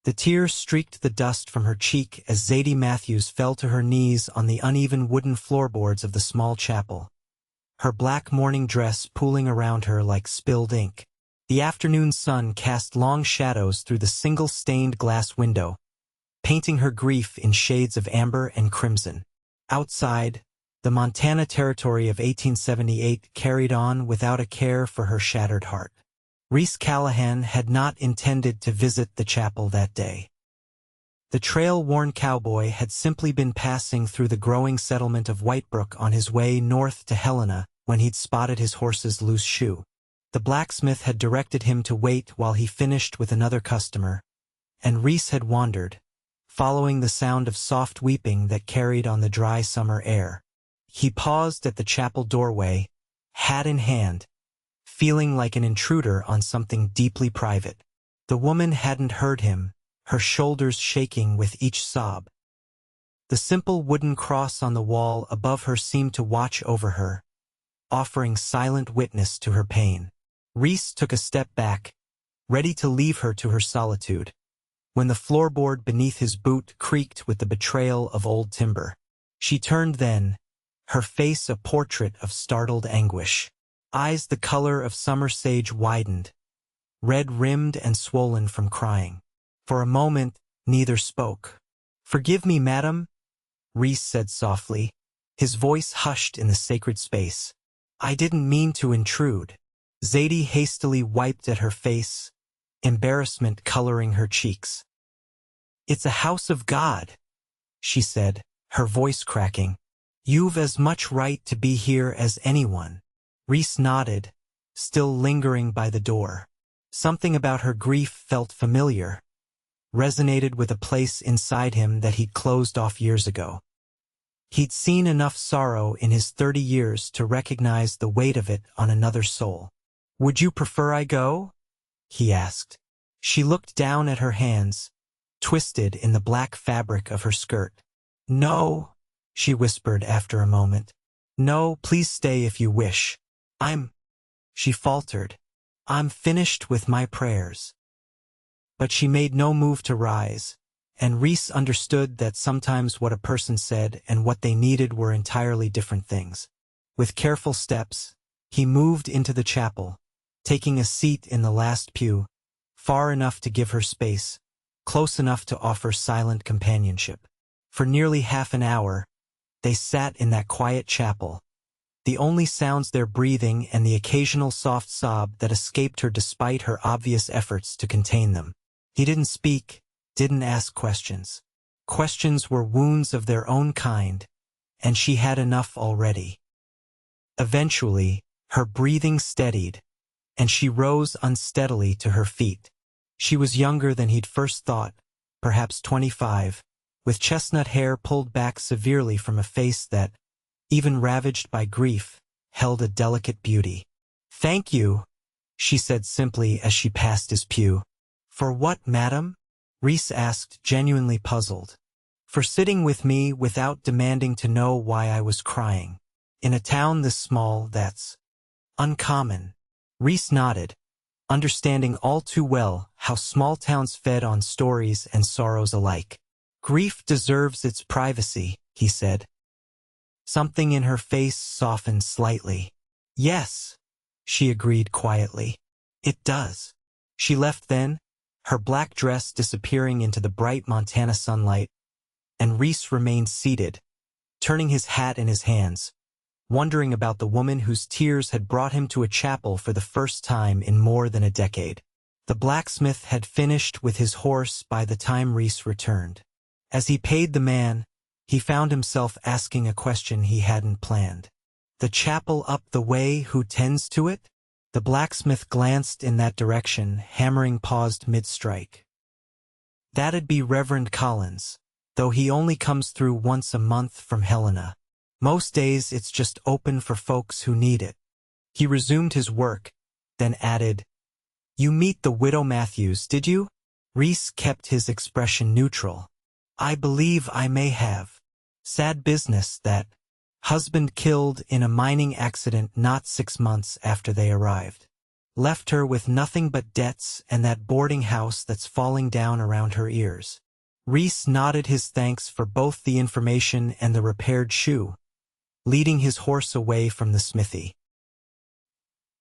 The tears streaked the dust from her cheek as Zadie Matthews fell to her knees on the uneven wooden floorboards of the small chapel, her black mourning dress pooling around her like spilled ink. The afternoon sun cast long shadows through the single stained glass window, painting her grief in shades of amber and crimson. Outside, the Montana Territory of 1878 carried on without a care for her shattered heart. Reese Callahan had not intended to visit the chapel that day. The trail-worn cowboy had simply been passing through the growing settlement of Whitebrook on his way north to Helena when he'd spotted his horse's loose shoe. The blacksmith had directed him to wait while he finished with another customer, and Reese had wandered, following the sound of soft weeping that carried on the dry summer air. He paused at the chapel doorway, hat in hand, feeling like an intruder on something deeply private. The woman hadn't heard him, her shoulders shaking with each sob. The simple wooden cross on the wall above her seemed to watch over her, offering silent witness to her pain. Reese took a step back, ready to leave her to her solitude, when the floorboard beneath his boot creaked with the betrayal of old timber. She turned then, her face a portrait of startled anguish. Eyes the color of summer sage widened, red-rimmed and swollen from crying. For a moment, neither spoke. "Forgive me, madam," Reese said softly, his voice hushed in the sacred space. "I didn't mean to intrude." Zadie hastily wiped at her face, embarrassment coloring her cheeks. "It's a house of God," she said, her voice cracking. "You've as much right to be here as anyone." Reese nodded, still lingering by the door. Something about her grief felt familiar, resonated with a place inside him that he'd closed off years ago. He'd seen enough sorrow in his 30 years to recognize the weight of it on another soul. "Would you prefer I go?" he asked. She looked down at her hands, twisted in the black fabric of her skirt. "No," she whispered after a moment. "No, please stay if you wish. She faltered. "I'm finished with my prayers." But she made no move to rise, and Reese understood that sometimes what a person said and what they needed were entirely different things. With careful steps, he moved into the chapel, taking a seat in the last pew, far enough to give her space, close enough to offer silent companionship. For nearly half an hour, they sat in that quiet chapel, the only sounds their breathing and the occasional soft sob that escaped her despite her obvious efforts to contain them. He didn't speak, didn't ask questions. Questions were wounds of their own kind, and she had enough already. Eventually, her breathing steadied, and she rose unsteadily to her feet. She was younger than he'd first thought, perhaps 25, with chestnut hair pulled back severely from a face that, even ravaged by grief, held a delicate beauty. "Thank you," she said simply as she passed his pew. "For what, madam?" Reese asked, genuinely puzzled. "For sitting with me without demanding to know why I was crying. In a town this small, that's uncommon." Reese nodded, understanding all too well how small towns fed on stories and sorrows alike. "Grief deserves its privacy," he said. Something in her face softened slightly. "Yes," she agreed quietly. "It does." She left then, her black dress disappearing into the bright Montana sunlight, and Reese remained seated, turning his hat in his hands, wondering about the woman whose tears had brought him to a chapel for the first time in more than a decade. The blacksmith had finished with his horse by the time Reese returned. As he paid the man, he found himself asking a question he hadn't planned. "The chapel up the way, who tends to it?" The blacksmith glanced in that direction, hammering paused mid-strike. "That'd be Reverend Collins, though he only comes through once a month from Helena. Most days it's just open for folks who need it." He resumed his work, then added, "You meet the widow Matthews, did you?" Reese kept his expression neutral. "I believe I may have. Sad business, that. Husband killed in a mining accident not 6 months after they arrived. left her with nothing but debts and that boarding house that's falling down around her ears. Reese nodded his thanks for both the information and the repaired shoe, leading his horse away from the smithy.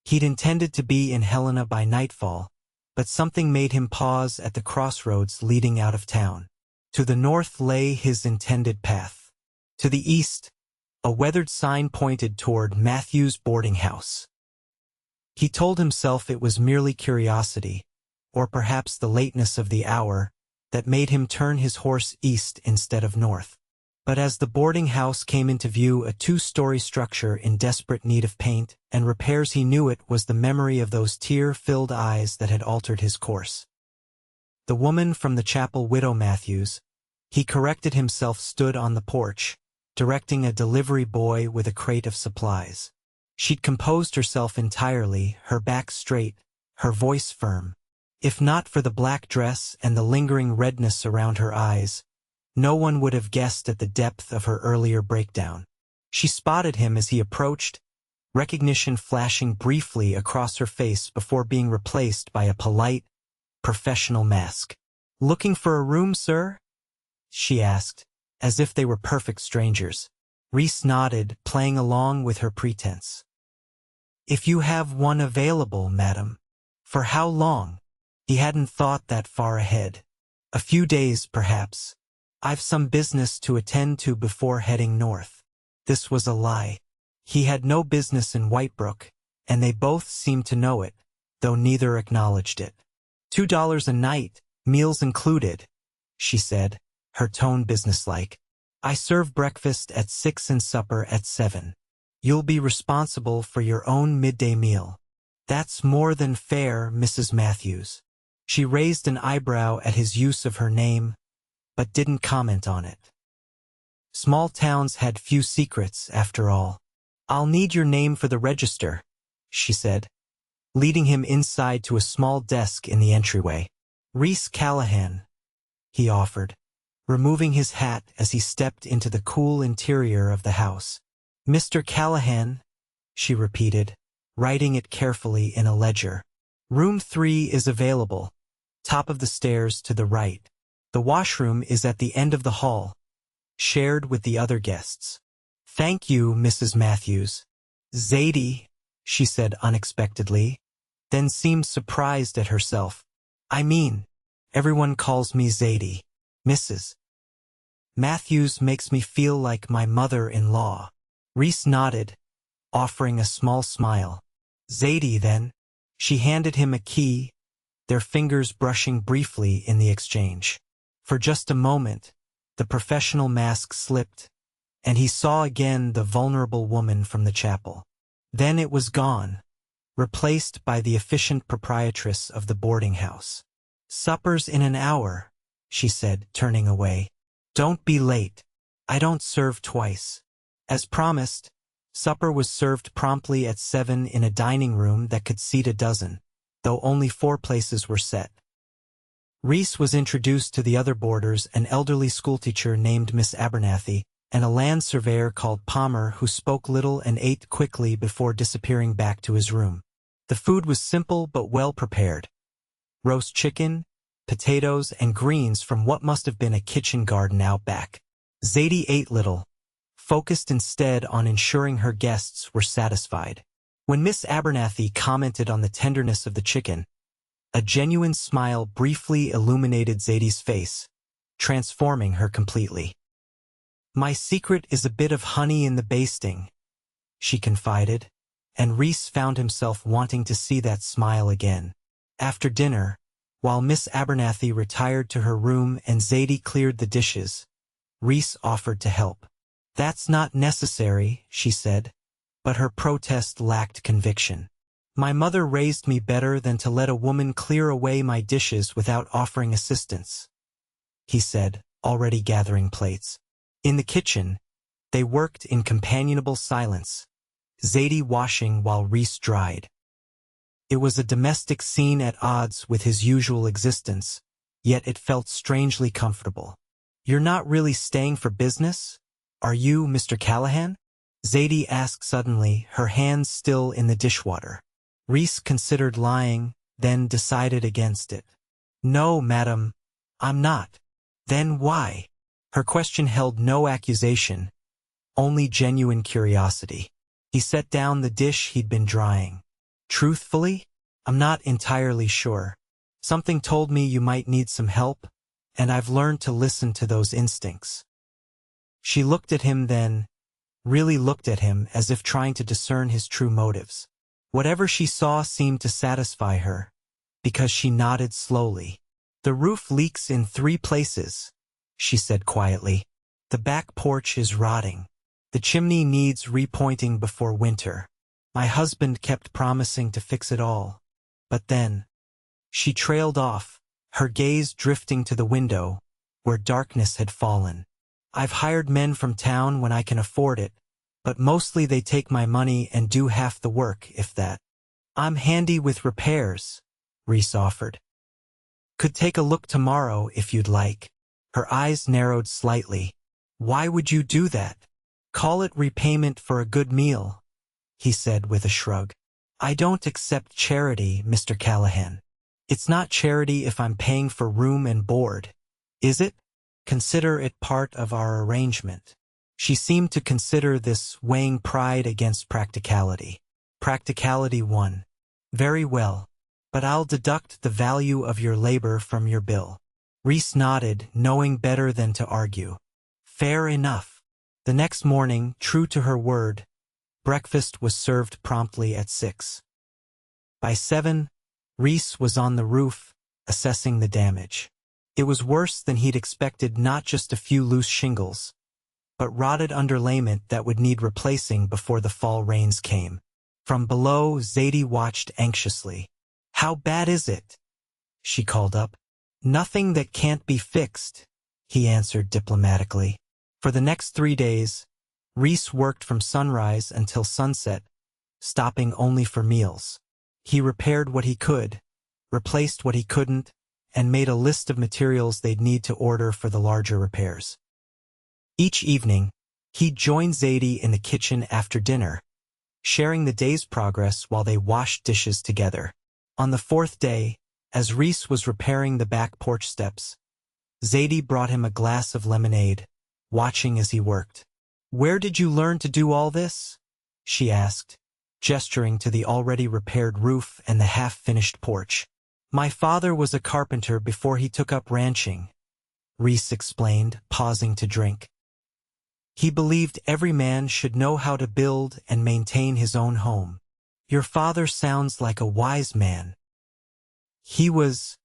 He'd intended to be in Helena by nightfall, but something made him pause at the crossroads leading out of town. To the north lay his intended path. To the east, a weathered sign pointed toward Matthews' boarding house. He told himself it was merely curiosity, or perhaps the lateness of the hour, that made him turn his horse east instead of north. But as the boarding house came into view, a two-story structure in desperate need of paint and repairs, he knew it was the memory of those tear-filled eyes that had altered his course. The woman from the chapel, Widow Matthews, he corrected himself, stood on the porch, directing a delivery boy with a crate of supplies. She'd composed herself entirely, her back straight, her voice firm. If not for the black dress and the lingering redness around her eyes, no one would have guessed at the depth of her earlier breakdown. She spotted him as he approached, recognition flashing briefly across her face before being replaced by a polite, professional mask. "Looking for a room, sir?" she asked, as if they were perfect strangers. Reese nodded, playing along with her pretense. "If you have one available, madam." For how long? He hadn't thought that far ahead. A few days, perhaps. "I've some business to attend to before heading north." This was a lie. He had no business in Whitebrook, and they both seemed to know it, though neither acknowledged it. $2 a night, meals included," she said, her tone businesslike. "I serve breakfast at 6 and supper at 7. You'll be responsible for your own midday meal." "That's more than fair, Mrs. Matthews." She raised an eyebrow at his use of her name, but didn't comment on it. Small towns had few secrets, after all. "I'll need your name for the register," she said, leading him inside to a small desk in the entryway. "Reese Callahan," he offered, removing his hat as he stepped into the cool interior of the house. "Mr. Callahan," she repeated, writing it carefully in a ledger. "Room 3 is available, top of the stairs to the right. The washroom is at the end of the hall, shared with the other guests." "Thank you, Mrs. Matthews." "Zadie," she said unexpectedly, then seemed surprised at herself. "I mean, everyone calls me Zadie. Mrs. Matthews makes me feel like my mother-in-law." Reese nodded, offering a small smile. "Zadie, then." She handed him a key, their fingers brushing briefly in the exchange. For just a moment, the professional mask slipped, and he saw again the vulnerable woman from the chapel. Then it was gone, replaced by the efficient proprietress of the boarding house. "Supper's in an hour," she said, turning away. "Don't be late. I don't serve twice." As promised, supper was served promptly at 7 in a dining room that could seat a dozen, though only 4 places were set. Reese was introduced to the other boarders, an elderly schoolteacher named Miss Abernathy, and a land surveyor called Palmer, who spoke little and ate quickly before disappearing back to his room. The food was simple but well prepared. Roast chicken, potatoes, and greens from what must have been a kitchen garden out back. Zadie ate little, focused instead on ensuring her guests were satisfied. When Miss Abernathy commented on the tenderness of the chicken, a genuine smile briefly illuminated Zadie's face, transforming her completely. "My secret is a bit of honey in the basting," she confided, and Reese found himself wanting to see that smile again. After dinner, while Miss Abernathy retired to her room and Zadie cleared the dishes, Reese offered to help. "That's not necessary," she said, but her protest lacked conviction. "My mother raised me better than to let a woman clear away my dishes without offering assistance," he said, already gathering plates. In the kitchen, they worked in companionable silence, Zadie washing while Reese dried. It was a domestic scene at odds with his usual existence, yet it felt strangely comfortable. "You're not really staying for business, are you, Mr. Callahan?" Zadie asked suddenly, her hands still in the dishwater. Reese considered lying, then decided against it. No, madam, I'm not. Then why? Her question held no accusation, only genuine curiosity. He set down the dish he'd been drying. Truthfully, I'm not entirely sure. Something told me you might need some help, and I've learned to listen to those instincts. She looked at him then, really looked at him as if trying to discern his true motives. Whatever she saw seemed to satisfy her, because she nodded slowly. The roof leaks in 3 places, she said quietly. The back porch is rotting. The chimney needs repointing before winter. My husband kept promising to fix it all. But then, she trailed off, her gaze drifting to the window, where darkness had fallen. I've hired men from town when I can afford it, but mostly they take my money and do half the work, if that. I'm handy with repairs, Reese offered. Could take a look tomorrow if you'd like. Her eyes narrowed slightly. Why would you do that? Call it repayment for a good meal, he said with a shrug. I don't accept charity, Mr. Callahan. It's not charity if I'm paying for room and board, is it? Consider it part of our arrangement. She seemed to consider this, weighing pride against practicality. Practicality won. Very well, but I'll deduct the value of your labor from your bill. Reese nodded, knowing better than to argue. Fair enough. The next morning, true to her word, breakfast was served promptly at 6. By 7, Reese was on the roof, assessing the damage. It was worse than he'd expected, not just a few loose shingles, but rotted underlayment that would need replacing before the fall rains came. From below, Zadie watched anxiously. How bad is it? She called up. Nothing that can't be fixed, he answered diplomatically. For the next 3 days, Reese worked from sunrise until sunset, stopping only for meals. He repaired what he could, replaced what he couldn't, and made a list of materials they'd need to order for the larger repairs. Each evening, he'd join Zadie in the kitchen after dinner, sharing the day's progress while they washed dishes together. On the 4th day, as Reese was repairing the back porch steps, Zadie brought him a glass of lemonade, watching as he worked. Where did you learn to do all this? She asked, gesturing to the already repaired roof and the half-finished porch. My father was a carpenter before he took up ranching, Reese explained, pausing to drink. He believed every man should know how to build and maintain his own home. Your father sounds like a wise man. He was,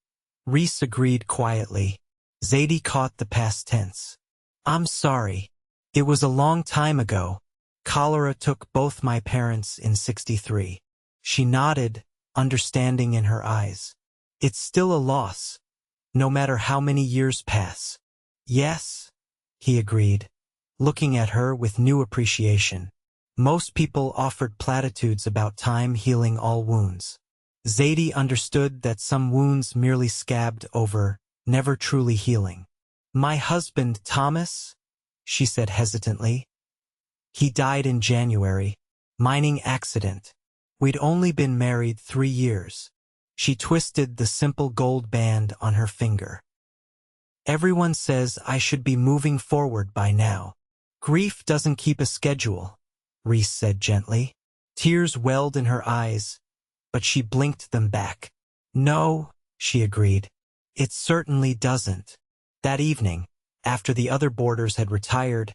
Reese agreed quietly. Zadie caught the past tense. I'm sorry. It was a long time ago. Cholera took both my parents in 63. She nodded, understanding in her eyes. It's still a loss, no matter how many years pass. Yes, he agreed, looking at her with new appreciation. Most people offered platitudes about time healing all wounds. Zadie understood that some wounds merely scabbed over, never truly healing. My husband, Thomas, she said hesitantly. He died in January, mining accident. We'd only been married 3 years. She twisted the simple gold band on her finger. Everyone says I should be moving forward by now. Grief doesn't keep a schedule, Reese said gently. Tears welled in her eyes, but she blinked them back. No, she agreed. It certainly doesn't. That evening, after the other boarders had retired,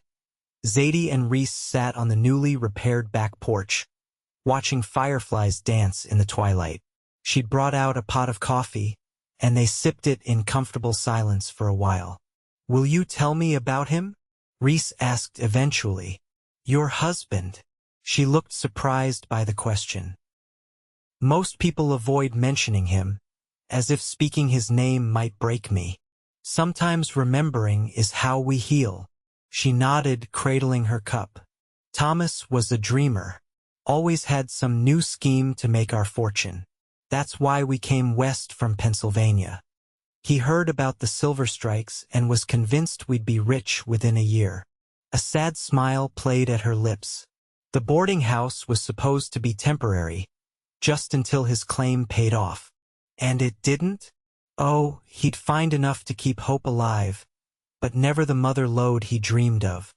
Zadie and Reese sat on the newly repaired back porch, watching fireflies dance in the twilight. She'd brought out a pot of coffee, and they sipped it in comfortable silence for a while. Will you tell me about him? Reese asked eventually. Your husband. She looked surprised by the question. Most people avoid mentioning him, as if speaking his name might break me. Sometimes remembering is how we heal. She nodded, cradling her cup. Thomas was a dreamer. Always had some new scheme to make our fortune. That's why we came west from Pennsylvania. He heard about the silver strikes and was convinced we'd be rich within a year. A sad smile played at her lips. The boarding house was supposed to be temporary, just until his claim paid off. And it didn't? Oh, he'd find enough to keep hope alive, but never the mother lode he dreamed of.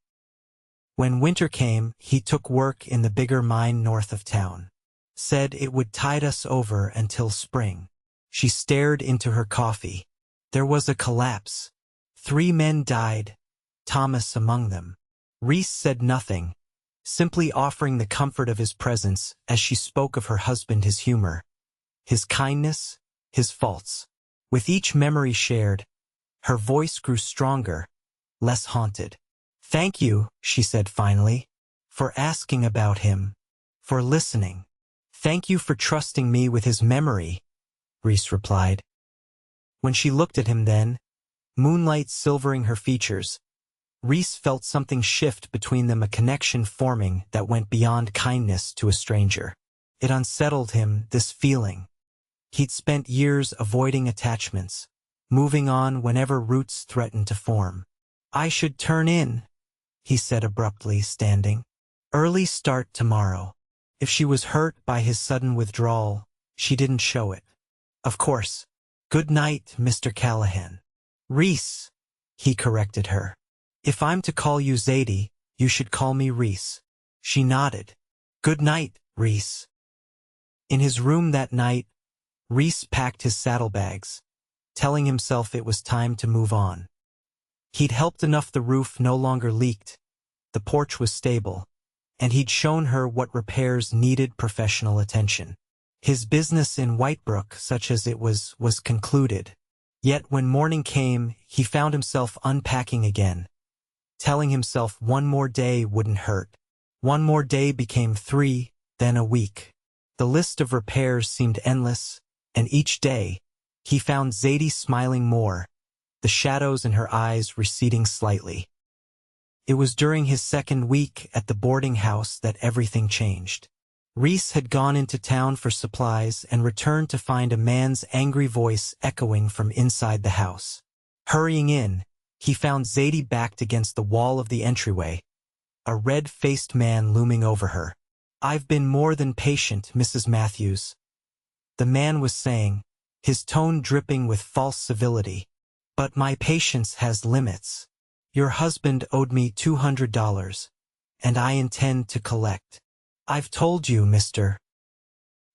When winter came, he took work in the bigger mine north of town. Said it would tide us over until spring. She stared into her coffee. There was a collapse. 3 men died, Thomas among them. Reese said nothing, simply offering the comfort of his presence as she spoke of her husband, his humor, his kindness, his faults. With each memory shared, her voice grew stronger, less haunted. "Thank you," she said finally, "for asking about him, for listening. Thank you for trusting me with his memory," Reese replied. When she looked at him then, moonlight silvering her features, Reese felt something shift between them, a connection forming that went beyond kindness to a stranger. It unsettled him, this feeling. He'd spent years avoiding attachments, moving on whenever roots threatened to form. "I should turn in," he said abruptly, standing. "Early start tomorrow." If she was hurt by his sudden withdrawal, she didn't show it. "Of course. Good night, Mr. Callahan." "Reese," he corrected her. "If I'm to call you Zadie, you should call me Reese." She nodded. "Good night, Reese." In his room that night, Reese packed his saddlebags, telling himself it was time to move on. He'd helped enough, the roof no longer leaked, the porch was stable, and he'd shown her what repairs needed professional attention. His business in Whitebrook, such as it was concluded. Yet when morning came, he found himself unpacking again, telling himself one more day wouldn't hurt. One more day became 3, then a week. The list of repairs seemed endless, and each day, he found Zadie smiling more, the shadows in her eyes receding slightly. It was during his second week at the boarding house that everything changed. Reese had gone into town for supplies and returned to find a man's angry voice echoing from inside the house. Hurrying in, he found Zadie backed against the wall of the entryway, a red-faced man looming over her. "I've been more than patient, Mrs. Matthews," the man was saying, his tone dripping with false civility. "But my patience has limits. Your husband owed me $200, and I intend to collect." "I've told you, Mr.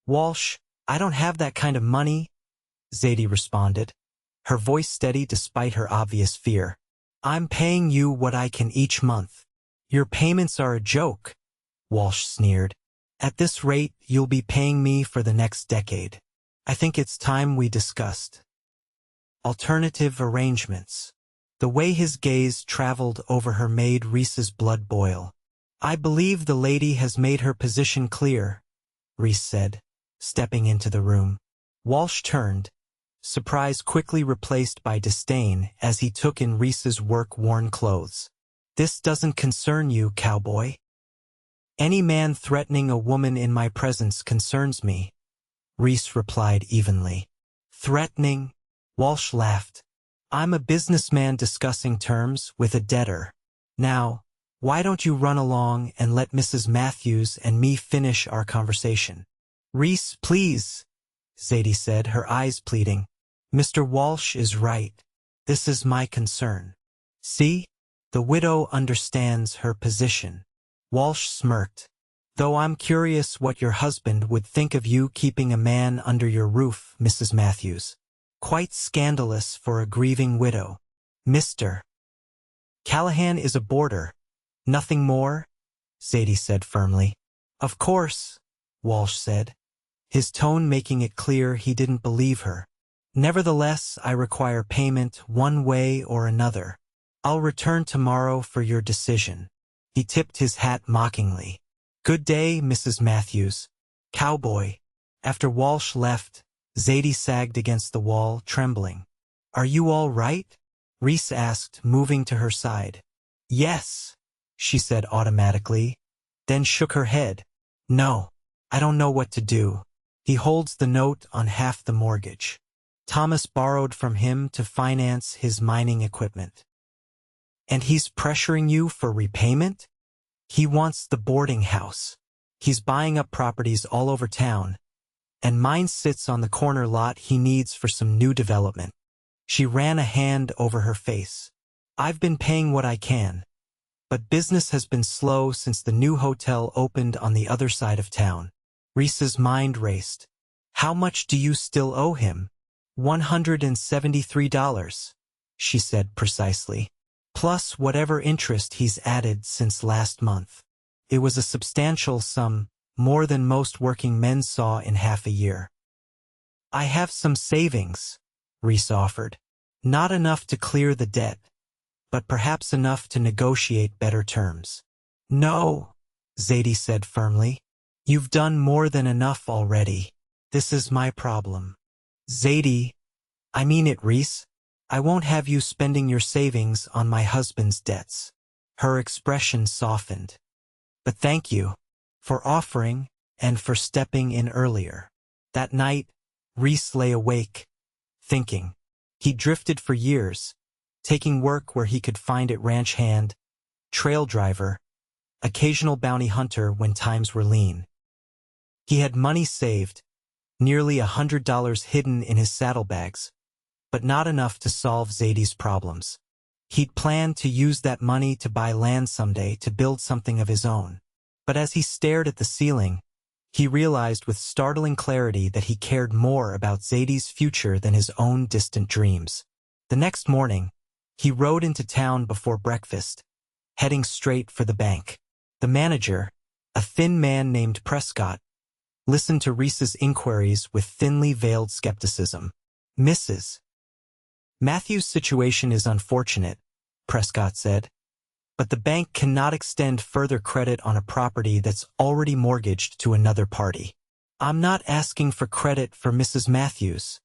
Walsh, I don't have that kind of money," Zadie responded, her voice steady despite her obvious fear. "I'm paying you what I can each month." "Your payments are a joke," Walsh sneered. "At this rate, you'll be paying me for the next decade. I think it's time we discussed alternative arrangements." The way his gaze traveled over her made Reese's blood boil. "I believe the lady has made her position clear," Reese said, stepping into the room. Walsh turned, surprise quickly replaced by disdain as he took in Reese's work-worn clothes. "This doesn't concern you, Cowboy." "Any man threatening a woman in my presence concerns me," Reese replied evenly. "Threatening?" Walsh laughed. "I'm a businessman discussing terms with a debtor. Now, why don't you run along and let Mrs. Matthews and me finish our conversation?" "Reese, please," Zadie said, her eyes pleading. "Mr. Walsh is right. This is my concern. See? The widow understands her position." Walsh smirked. "Though I'm curious what your husband would think of you keeping a man under your roof, Mrs. Matthews. Quite scandalous for a grieving widow." "Mr. Callahan is a boarder. Nothing more," Zadie said firmly. "Of course," Walsh said, his tone making it clear he didn't believe her. "Nevertheless, I require payment one way or another. I'll return tomorrow for your decision." He tipped his hat mockingly. "Good day, Mrs. Matthews." "Cowboy." After Walsh left, Zadie sagged against the wall, trembling. "Are you all right?" Reese asked, moving to her side. "Yes," she said automatically, then shook her head. "No, I don't know what to do. He holds the note on half the mortgage. Thomas borrowed from him to finance his mining equipment." "And he's pressuring you for repayment?" "He wants the boarding house. He's buying up properties all over town, and mine sits on the corner lot he needs for some new development. She ran a hand over her face. I've been paying what I can, but business has been slow since the new hotel opened on the other side of town. Reese's mind raced. How much do you still owe him? $173, she said precisely, plus whatever interest he's added since last month. It was a substantial sum, more than most working men saw in half a year. I have some savings, Reese offered. Not enough to clear the debt, but perhaps enough to negotiate better terms. No, Zadie said firmly. You've done more than enough already. This is my problem. Zadie, I mean it, Reese. I won't have you spending your savings on my husband's debts. Her expression softened. But thank you for offering and for stepping in earlier. That night, Reese lay awake, thinking. He drifted for years, taking work where he could find it: ranch hand, trail driver, occasional bounty hunter when times were lean. He had money saved, nearly $100 hidden in his saddlebags, but not enough to solve Zadie's problems. He'd planned to use that money to buy land someday to build something of his own. But as he stared at the ceiling, he realized with startling clarity that he cared more about Zadie's future than his own distant dreams. The next morning, he rode into town before breakfast, heading straight for the bank. The manager, a thin man named Prescott, listened to Reese's inquiries with thinly veiled skepticism. Mrs. Matthews' situation is unfortunate, Prescott said, but the bank cannot extend further credit on a property that's already mortgaged to another party. I'm not asking for credit for Mrs. Matthews,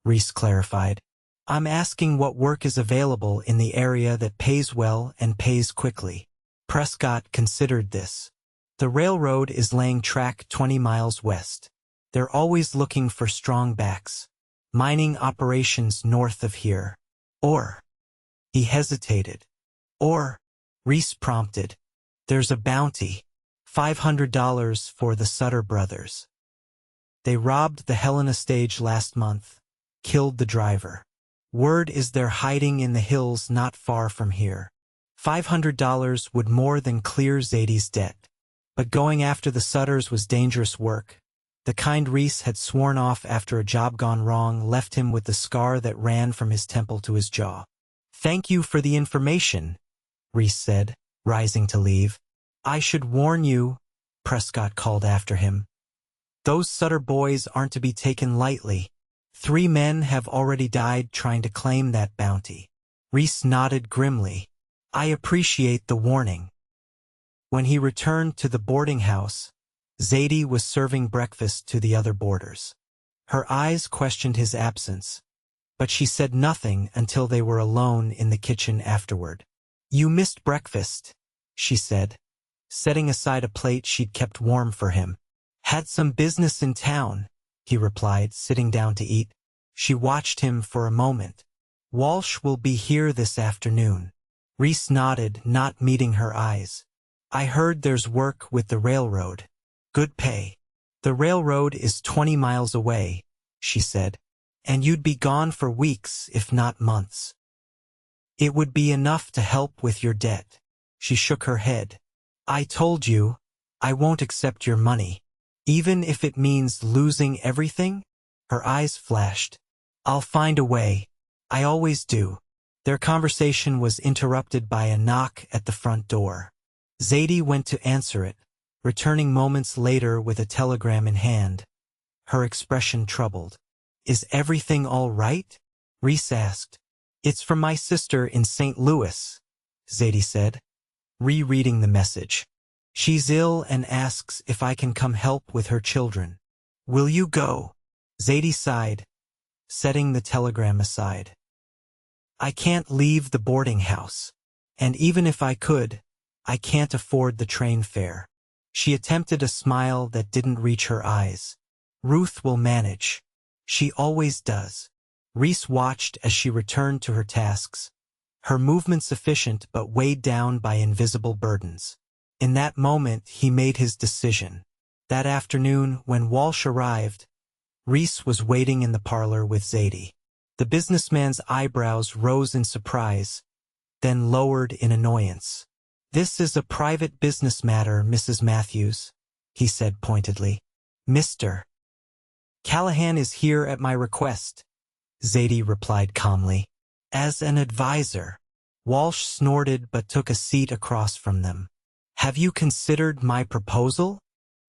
Reese clarified. I'm asking what work is available in the area that pays well and pays quickly. Prescott considered this. The railroad is laying track 20 miles west. They're always looking for strong backs. Mining operations north of here. Or, he hesitated. Or, Reese prompted, there's a bounty, $500 for the Sutter brothers. They robbed the Helena stage last month, killed the driver. Word is they're hiding in the hills not far from here. $500 would more than clear Zadie's debt. But going after the Sutters was dangerous work. The kind Reese had sworn off after a job gone wrong left him with the scar that ran from his temple to his jaw. Thank you for the information, Reese said, rising to leave. I should warn you, Prescott called after him. Those Sutter boys aren't to be taken lightly. 3 men have already died trying to claim that bounty. Reese nodded grimly. I appreciate the warning. When he returned to the boarding house, Zadie was serving breakfast to the other boarders. Her eyes questioned his absence, but she said nothing until they were alone in the kitchen afterward. You missed breakfast, she said, setting aside a plate she'd kept warm for him. Had some business in town, he replied, sitting down to eat. She watched him for a moment. Walsh will be here this afternoon. Reese nodded, not meeting her eyes. I heard there's work with the railroad. Good pay. The railroad is 20 miles away, she said, and you'd be gone for weeks, if not months. It would be enough to help with your debt. She shook her head. I told you, I won't accept your money. Even if it means losing everything? Her eyes flashed. I'll find a way. I always do. Their conversation was interrupted by a knock at the front door. Zadie went to answer it, returning moments later with a telegram in hand. Her expression troubled. Is everything all right? Reese asked. It's from my sister in St. Louis, Zadie said, rereading the message. She's ill and asks if I can come help with her children. Will you go? Zadie sighed, setting the telegram aside. I can't leave the boarding house, and even if I could, I can't afford the train fare. She attempted a smile that didn't reach her eyes. Ruth will manage. She always does. Reese watched as she returned to her tasks, her movements efficient but weighed down by invisible burdens. In that moment he made his decision. That afternoon, when Walsh arrived, Reese was waiting in the parlor with Zadie. The businessman's eyebrows rose in surprise, then lowered in annoyance. "This is a private business matter, Mrs. Matthews," he said pointedly. "Mr. Callahan is here at my request," Zadie replied calmly. "As an advisor." Walsh snorted but took a seat across from them. "Have you considered my proposal?"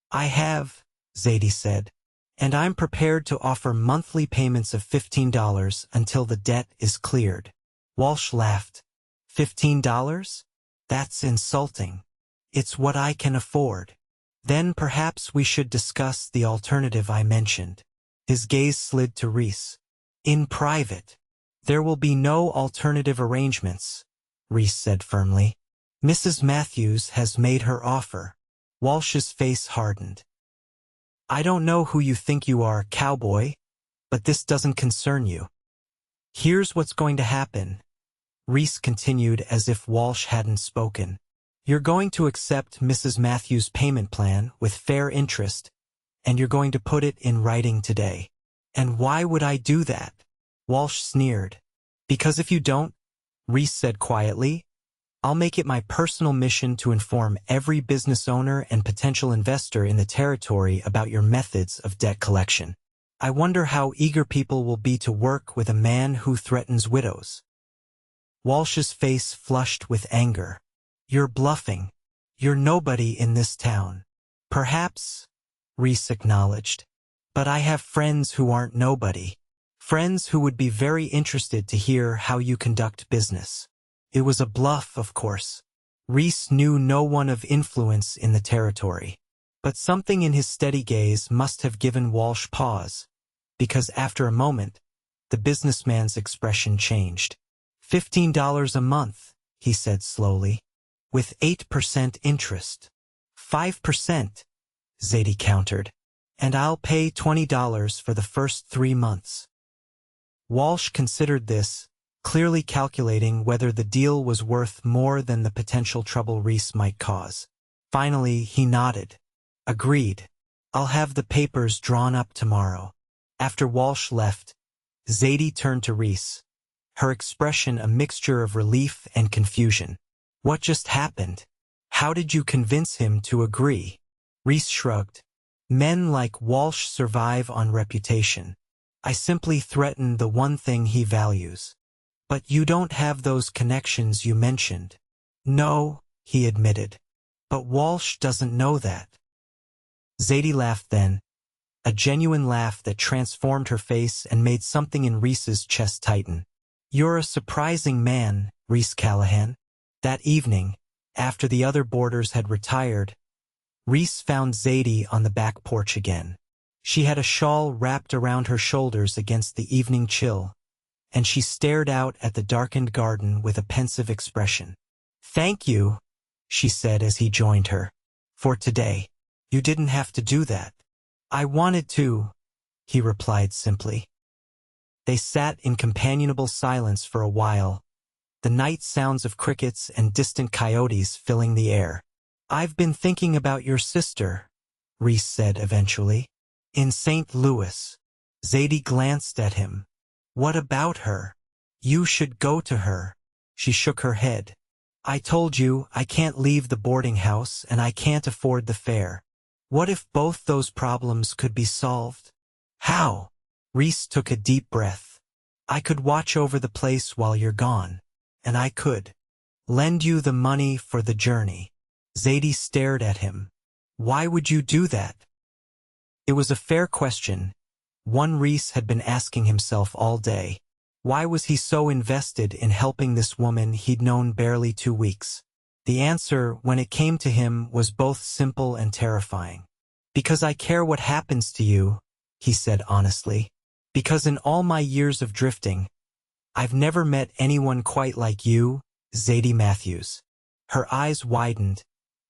"I have," Zadie said, "and I'm prepared to offer monthly payments of $15 until the debt is cleared." Walsh laughed. $15? That's insulting. It's what I can afford. Then perhaps we should discuss the alternative I mentioned. His gaze slid to Reese. "In private. There will be no alternative arrangements," Reese said firmly. "Mrs. Matthews has made her offer." Walsh's face hardened. "I don't know who you think you are, Cowboy, but this doesn't concern you. Here's what's going to happen," Reese continued as if Walsh hadn't spoken. "You're going to accept Mrs. Matthews' payment plan with fair interest, and you're going to put it in writing today." "And why would I do that?" Walsh sneered. "Because if you don't," Reese said quietly, "I'll make it my personal mission to inform every business owner and potential investor in the territory about your methods of debt collection. I wonder how eager people will be to work with a man who threatens widows." Walsh's face flushed with anger. "You're bluffing. You're nobody in this town." "Perhaps," Reese acknowledged, "but I have friends who aren't nobody. Friends who would be very interested to hear how you conduct business." It was a bluff, of course. Reese knew no one of influence in the territory. But something in his steady gaze must have given Walsh pause, because after a moment, the businessman's expression changed. $15 a month, he said slowly, with 8% interest. 5%, Zadie countered, and I'll pay $20 for the first 3 months. Walsh considered this, clearly calculating whether the deal was worth more than the potential trouble Reese might cause. Finally, he nodded. "Agreed. I'll have the papers drawn up tomorrow." After Walsh left, Zadie turned to Reese, her expression a mixture of relief and confusion. "What just happened? How did you convince him to agree?" Reese shrugged. "Men like Walsh survive on reputation. I simply threaten the one thing he values." "But you don't have those connections you mentioned." "No," he admitted. "But Walsh doesn't know that." Zadie laughed then, a genuine laugh that transformed her face and made something in Reese's chest tighten. "You're a surprising man, Reese Callahan." That evening, after the other boarders had retired, Reese found Zadie on the back porch again. She had a shawl wrapped around her shoulders against the evening chill, and she stared out at the darkened garden with a pensive expression. "Thank you," she said as he joined her, "for today. You didn't have to do that." "I wanted to," he replied simply. They sat in companionable silence for a while, the night sounds of crickets and distant coyotes filling the air. "I've been thinking about your sister," Reese said eventually. "In St. Louis." Zadie glanced at him. "What about her?" "You should go to her." She shook her head. "I told you, I can't leave the boarding house and I can't afford the fare. What if both those problems could be solved?" "How?" Reese took a deep breath. "I could watch over the place while you're gone, and I could lend you the money for the journey." Zadie stared at him. "Why would you do that?" It was a fair question, one Reese had been asking himself all day. Why was he so invested in helping this woman he'd known barely 2 weeks? The answer, when it came to him, was both simple and terrifying. "Because I care what happens to you," he said honestly. "Because in all my years of drifting, I've never met anyone quite like you, Zadie Matthews." Her eyes widened,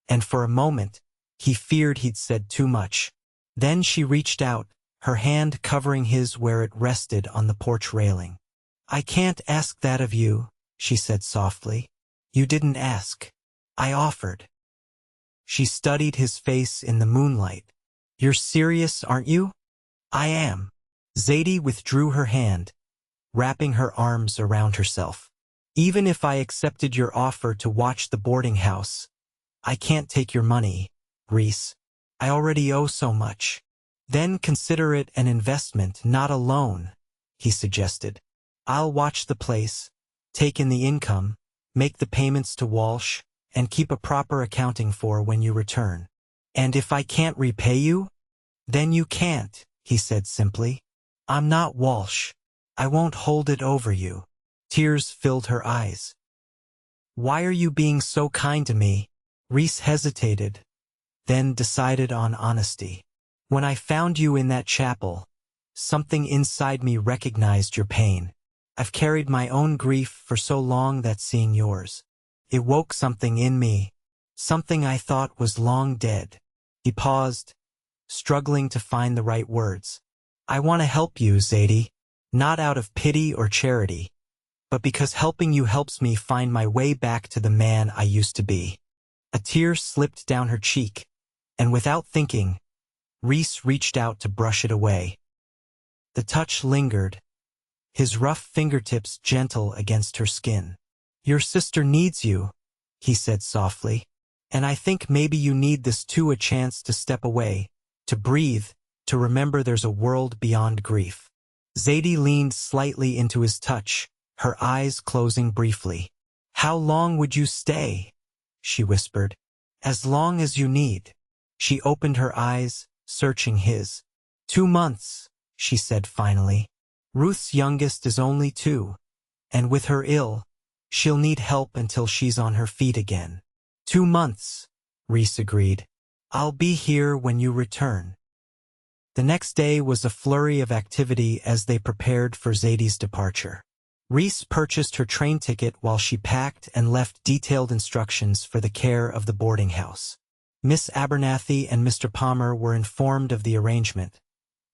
and for a moment, he feared he'd said too much. Then she reached out, her hand covering his where it rested on the porch railing. "I can't ask that of you," she said softly. "You didn't ask. I offered." She studied his face in the moonlight. "You're serious, aren't you?" "I am." Zadie withdrew her hand, wrapping her arms around herself. Even if I accepted your offer to watch the boarding house, I can't take your money, Reese. I already owe so much. Then consider it an investment, not a loan, he suggested. I'll watch the place, take in the income, make the payments to Walsh, and keep a proper accounting for when you return. And if I can't repay you, then you can't, he said simply. I'm not Walsh. I won't hold it over you. Tears filled her eyes. Why are you being so kind to me? Reese hesitated, then decided on honesty. When I found you in that chapel, something inside me recognized your pain. I've carried my own grief for so long that seeing yours, it woke something in me, something I thought was long dead. He paused, struggling to find the right words. I want to help you, Zadie, not out of pity or charity, but because helping you helps me find my way back to the man I used to be. A tear slipped down her cheek, and without thinking, Reese reached out to brush it away. The touch lingered, his rough fingertips gentle against her skin. Your sister needs you, he said softly, and I think maybe you need this too, a chance to step away, to breathe, to remember there's a world beyond grief. Zadie leaned slightly into his touch, her eyes closing briefly. How long would you stay? She whispered. As long as you need. She opened her eyes, searching his. 2 months, she said finally. Ruth's youngest is only 2, and with her ill, she'll need help until she's on her feet again. 2 months, Reese agreed. I'll be here when you return. The next day was a flurry of activity as they prepared for Zadie's departure. Reese purchased her train ticket while she packed and left detailed instructions for the care of the boarding house. Miss Abernathy and Mr. Palmer were informed of the arrangement,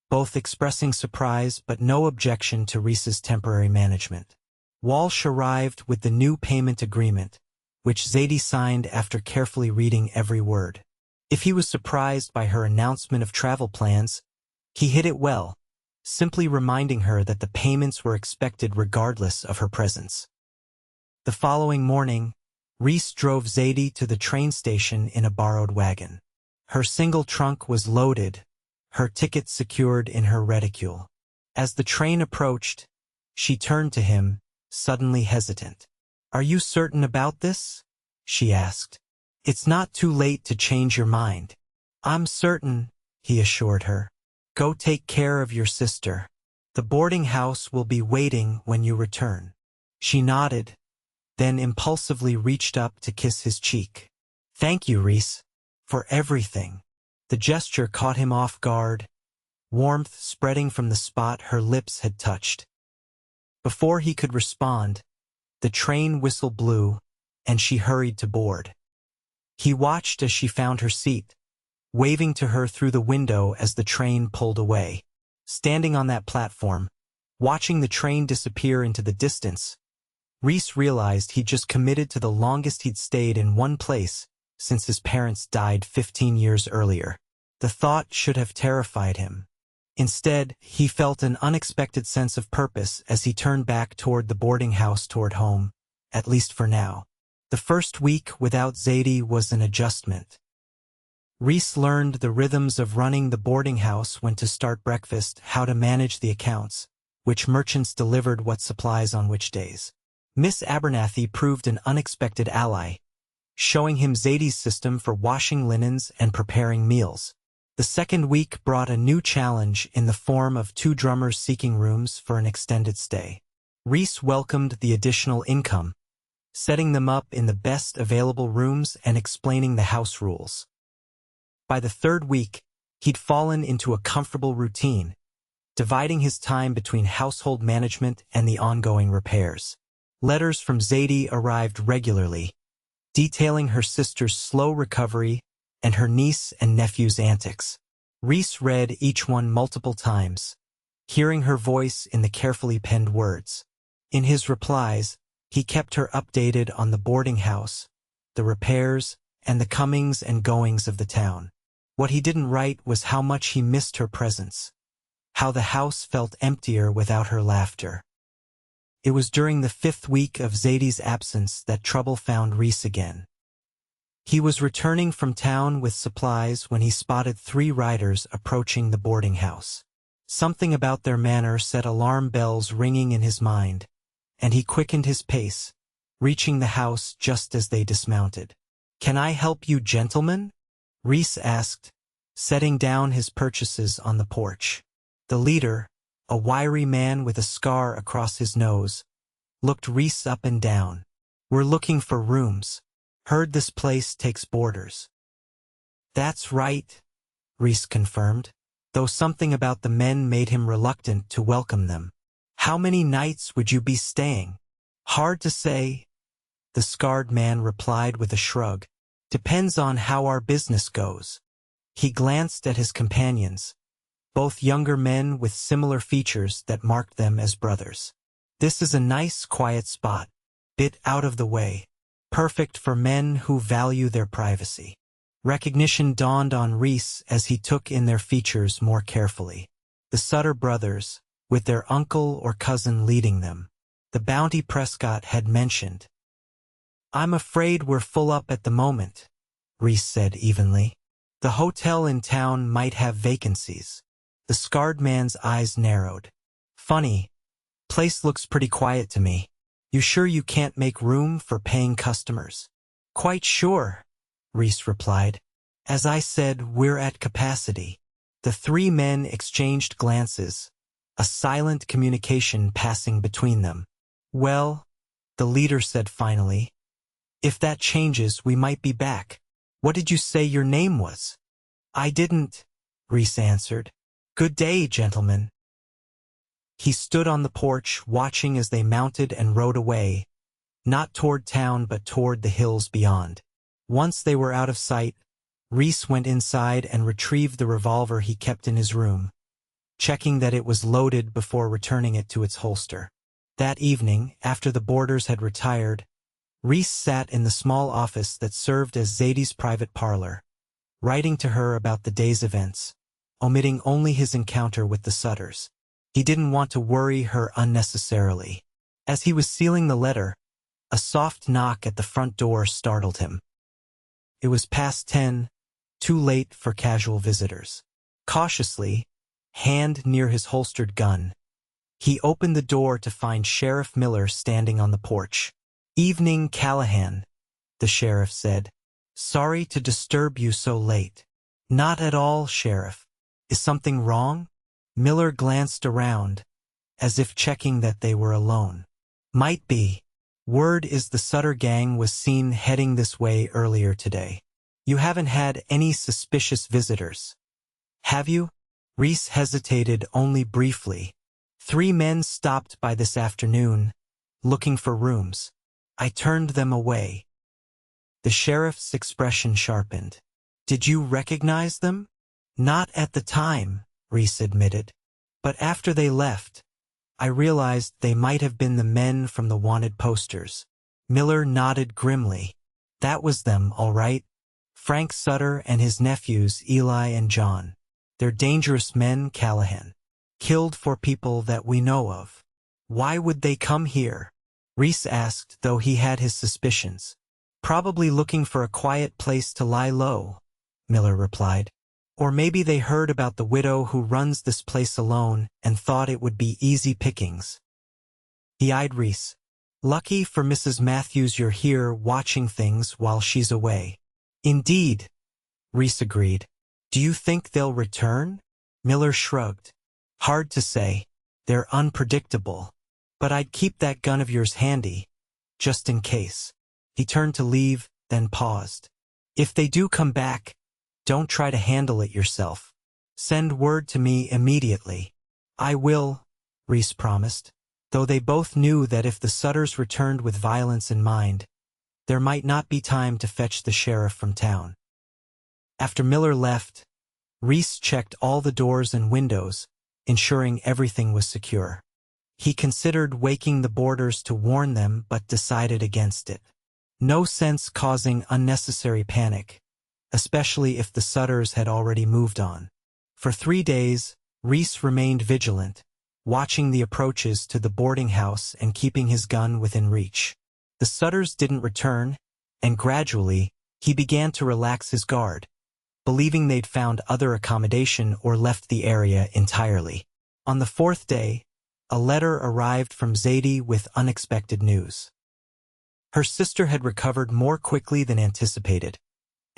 both expressing surprise but no objection to Reese's temporary management. Walsh arrived with the new payment agreement, which Zadie signed after carefully reading every word. If he was surprised by her announcement of travel plans, he hid it well, simply reminding her that the payments were expected regardless of her presence. The following morning, Reese drove Zadie to the train station in a borrowed wagon. Her single trunk was loaded, her ticket secured in her reticule. As the train approached, she turned to him, suddenly hesitant. Are you certain about this? She asked. It's not too late to change your mind. I'm certain, he assured her. Go take care of your sister. The boarding house will be waiting when you return. She nodded, then impulsively reached up to kiss his cheek. Thank you, Reese, for everything. The gesture caught him off guard, warmth spreading from the spot her lips had touched. Before he could respond, the train whistle blew, and she hurried to board. He watched as she found her seat, waving to her through the window as the train pulled away. Standing on that platform, watching the train disappear into the distance, Reese realized he'd just committed to the longest he'd stayed in one place since his parents died 15 years earlier. The thought should have terrified him. Instead, he felt an unexpected sense of purpose as he turned back toward the boarding house toward home, at least for now. The first week without Zadie was an adjustment. Reese learned the rhythms of running the boarding house, when to start breakfast, how to manage the accounts, which merchants delivered what supplies on which days. Miss Abernathy proved an unexpected ally, showing him Zadie's system for washing linens and preparing meals. The second week brought a new challenge in the form of 2 drummers seeking rooms for an extended stay. Reese welcomed the additional income, setting them up in the best available rooms and explaining the house rules. By the third week, he'd fallen into a comfortable routine, dividing his time between household management and the ongoing repairs. Letters from Zadie arrived regularly, detailing her sister's slow recovery and her niece and nephew's antics. Reese read each one multiple times, hearing her voice in the carefully penned words. In his replies, he kept her updated on the boarding house, the repairs, and the comings and goings of the town. What he didn't write was how much he missed her presence, how the house felt emptier without her laughter. It was during the 5th week of Zadie's absence that trouble found Reese again. He was returning from town with supplies when he spotted 3 riders approaching the boarding house. Something about their manner set alarm bells ringing in his mind, and he quickened his pace, reaching the house just as they dismounted. "Can I help you, gentlemen?" Reese asked, setting down his purchases on the porch. The leader, a wiry man with a scar across his nose, looked Reese up and down. "We're looking for rooms. Heard this place takes boarders." "That's right," Reese confirmed, though something about the men made him reluctant to welcome them. "How many nights would you be staying?" "Hard to say," the scarred man replied with a shrug. "Depends on how our business goes." He glanced at his companions, both younger men with similar features that marked them as brothers. "This is a nice, quiet spot, bit out of the way. Perfect for men who value their privacy." Recognition dawned on Reese as he took in their features more carefully. The Sutter brothers, with their uncle or cousin leading them. The bounty Prescott had mentioned. "I'm afraid we're full up at the moment," Reese said evenly. "The hotel in town might have vacancies." The scarred man's eyes narrowed. "Funny. Place looks pretty quiet to me. You sure you can't make room for paying customers?" "Quite sure," Reese replied. "As I said, we're at capacity." The 3 men exchanged glances, a silent communication passing between them. "Well," the leader said finally, "if that changes, we might be back. What did you say your name was?" "I didn't," Reese answered. "Good day, gentlemen." He stood on the porch, watching as they mounted and rode away, not toward town but toward the hills beyond. Once they were out of sight, Reese went inside and retrieved the revolver he kept in his room, checking that it was loaded before returning it to its holster. That evening, after the boarders had retired, Reese sat in the small office that served as Zadie's private parlor, writing to her about the day's events, omitting only his encounter with the Sutters. He didn't want to worry her unnecessarily. As he was sealing the letter, a soft knock at the front door startled him. It was past 10, too late for casual visitors. Cautiously, hand near his holstered gun, he opened the door to find Sheriff Miller standing on the porch. "Evening, Callahan," the sheriff said. "Sorry to disturb you so late." "Not at all, Sheriff. Is something wrong?" Miller glanced around, as if checking that they were alone. "Might be. Word is the Sutter gang was seen heading this way earlier today. You haven't had any suspicious visitors, have you?" Reese hesitated only briefly. 3 men stopped by this afternoon, looking for rooms. I turned them away." The sheriff's expression sharpened. "Did you recognize them?" "Not at the time," Reese admitted. "But after they left, I realized they might have been the men from the wanted posters." Miller nodded grimly. "That was them, all right. Frank Sutter and his nephews Eli and John. They're dangerous men, Callahan. Killed for people that we know of." "Why would they come here?" Reese asked, though he had his suspicions. "Probably looking for a quiet place to lie low," Miller replied. "Or maybe they heard about the widow who runs this place alone and thought it would be easy pickings." He eyed Reese. "Lucky for Mrs. Matthews you're here watching things while she's away." "Indeed," Reese agreed. "Do you think they'll return?" Miller shrugged. "Hard to say. They're unpredictable. But I'd keep that gun of yours handy, just in case." He turned to leave, then paused. "If they do come back, don't try to handle it yourself. Send word to me immediately." "I will," Reese promised, though they both knew that if the Sutters returned with violence in mind, there might not be time to fetch the sheriff from town. After Miller left, Reese checked all the doors and windows, ensuring everything was secure. He considered waking the boarders to warn them but decided against it. No sense causing unnecessary panic, especially if the Sutters had already moved on. For 3 days, Reese remained vigilant, watching the approaches to the boarding house and keeping his gun within reach. The Sutters didn't return, and gradually, he began to relax his guard, believing they'd found other accommodation or left the area entirely. On the fourth day, a letter arrived from Zadie with unexpected news. Her sister had recovered more quickly than anticipated,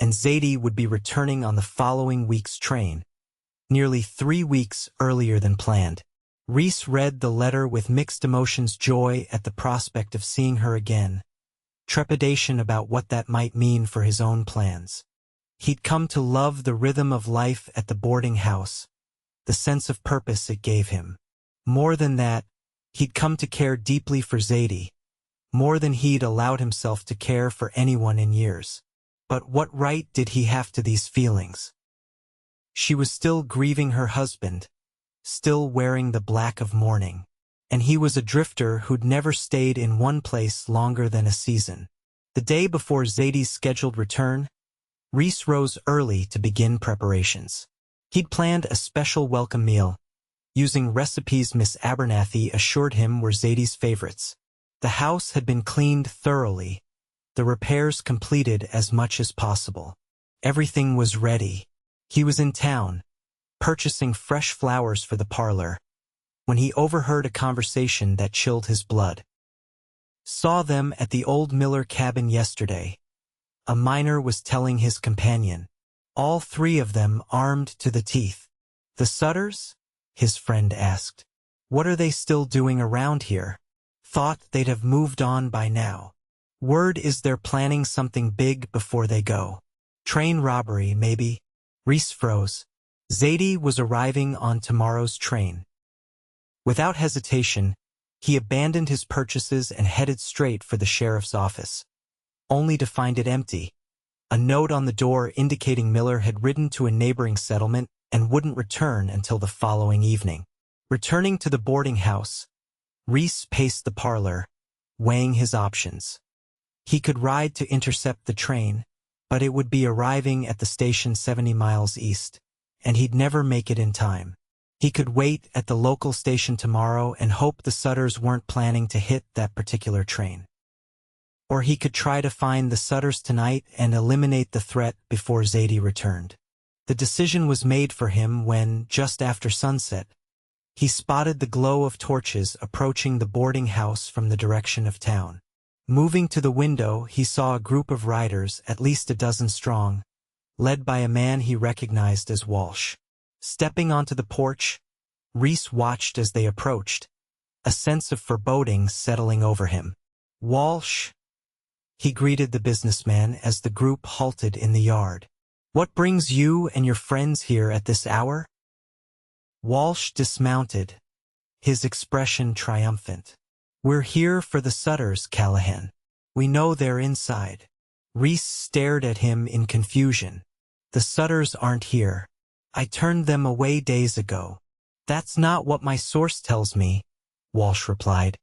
and Zadie would be returning on the following week's train, nearly 3 weeks earlier than planned. Reese read the letter with mixed emotions: joy at the prospect of seeing her again, trepidation about what that might mean for his own plans. He'd come to love the rhythm of life at the boarding house, the sense of purpose it gave him. More than that, he'd come to care deeply for Zadie, more than he'd allowed himself to care for anyone in years. But what right did he have to these feelings? She was still grieving her husband, still wearing the black of mourning, and he was a drifter who'd never stayed in one place longer than a season. The day before Zadie's scheduled return, Reese rose early to begin preparations. He'd planned a special welcome meal, using recipes Miss Abernathy assured him were Zadie's favorites. The house had been cleaned thoroughly, the repairs completed as much as possible. Everything was ready. He was in town, purchasing fresh flowers for the parlor, when he overheard a conversation that chilled his blood. Saw them at the old Miller cabin yesterday, a miner was telling his companion. All 3 of them armed to the teeth. The Sutters? His friend asked. What are they still doing around here? Thought they'd have moved on by now. Word is they're planning something big before they go. Train robbery, maybe? Reese froze. Zadie was arriving on tomorrow's train. Without hesitation, he abandoned his purchases and headed straight for the sheriff's office, only to find it empty. A note on the door indicating Miller had ridden to a neighboring settlement and wouldn't return until the following evening. Returning to the boarding house, Reese paced the parlor, weighing his options. He could ride to intercept the train, but it would be arriving at the station 70 miles east, and he'd never make it in time. He could wait at the local station tomorrow and hope the Sutters weren't planning to hit that particular train. Or he could try to find the Sutters tonight and eliminate the threat before Zadie returned. The decision was made for him when, just after sunset, he spotted the glow of torches approaching the boarding house from the direction of town. Moving to the window, he saw a group of riders, at least a dozen strong, led by a man he recognized as Walsh. Stepping onto the porch, Reese watched as they approached, a sense of foreboding settling over him. Walsh, he greeted the businessman as the group halted in the yard. What brings you and your friends here at this hour? Walsh dismounted, his expression triumphant. We're here for the Sutters, Callahan. We know they're inside. Reese stared at him in confusion. The Sutters aren't here. I turned them away days ago. That's not what my source tells me, Walsh replied.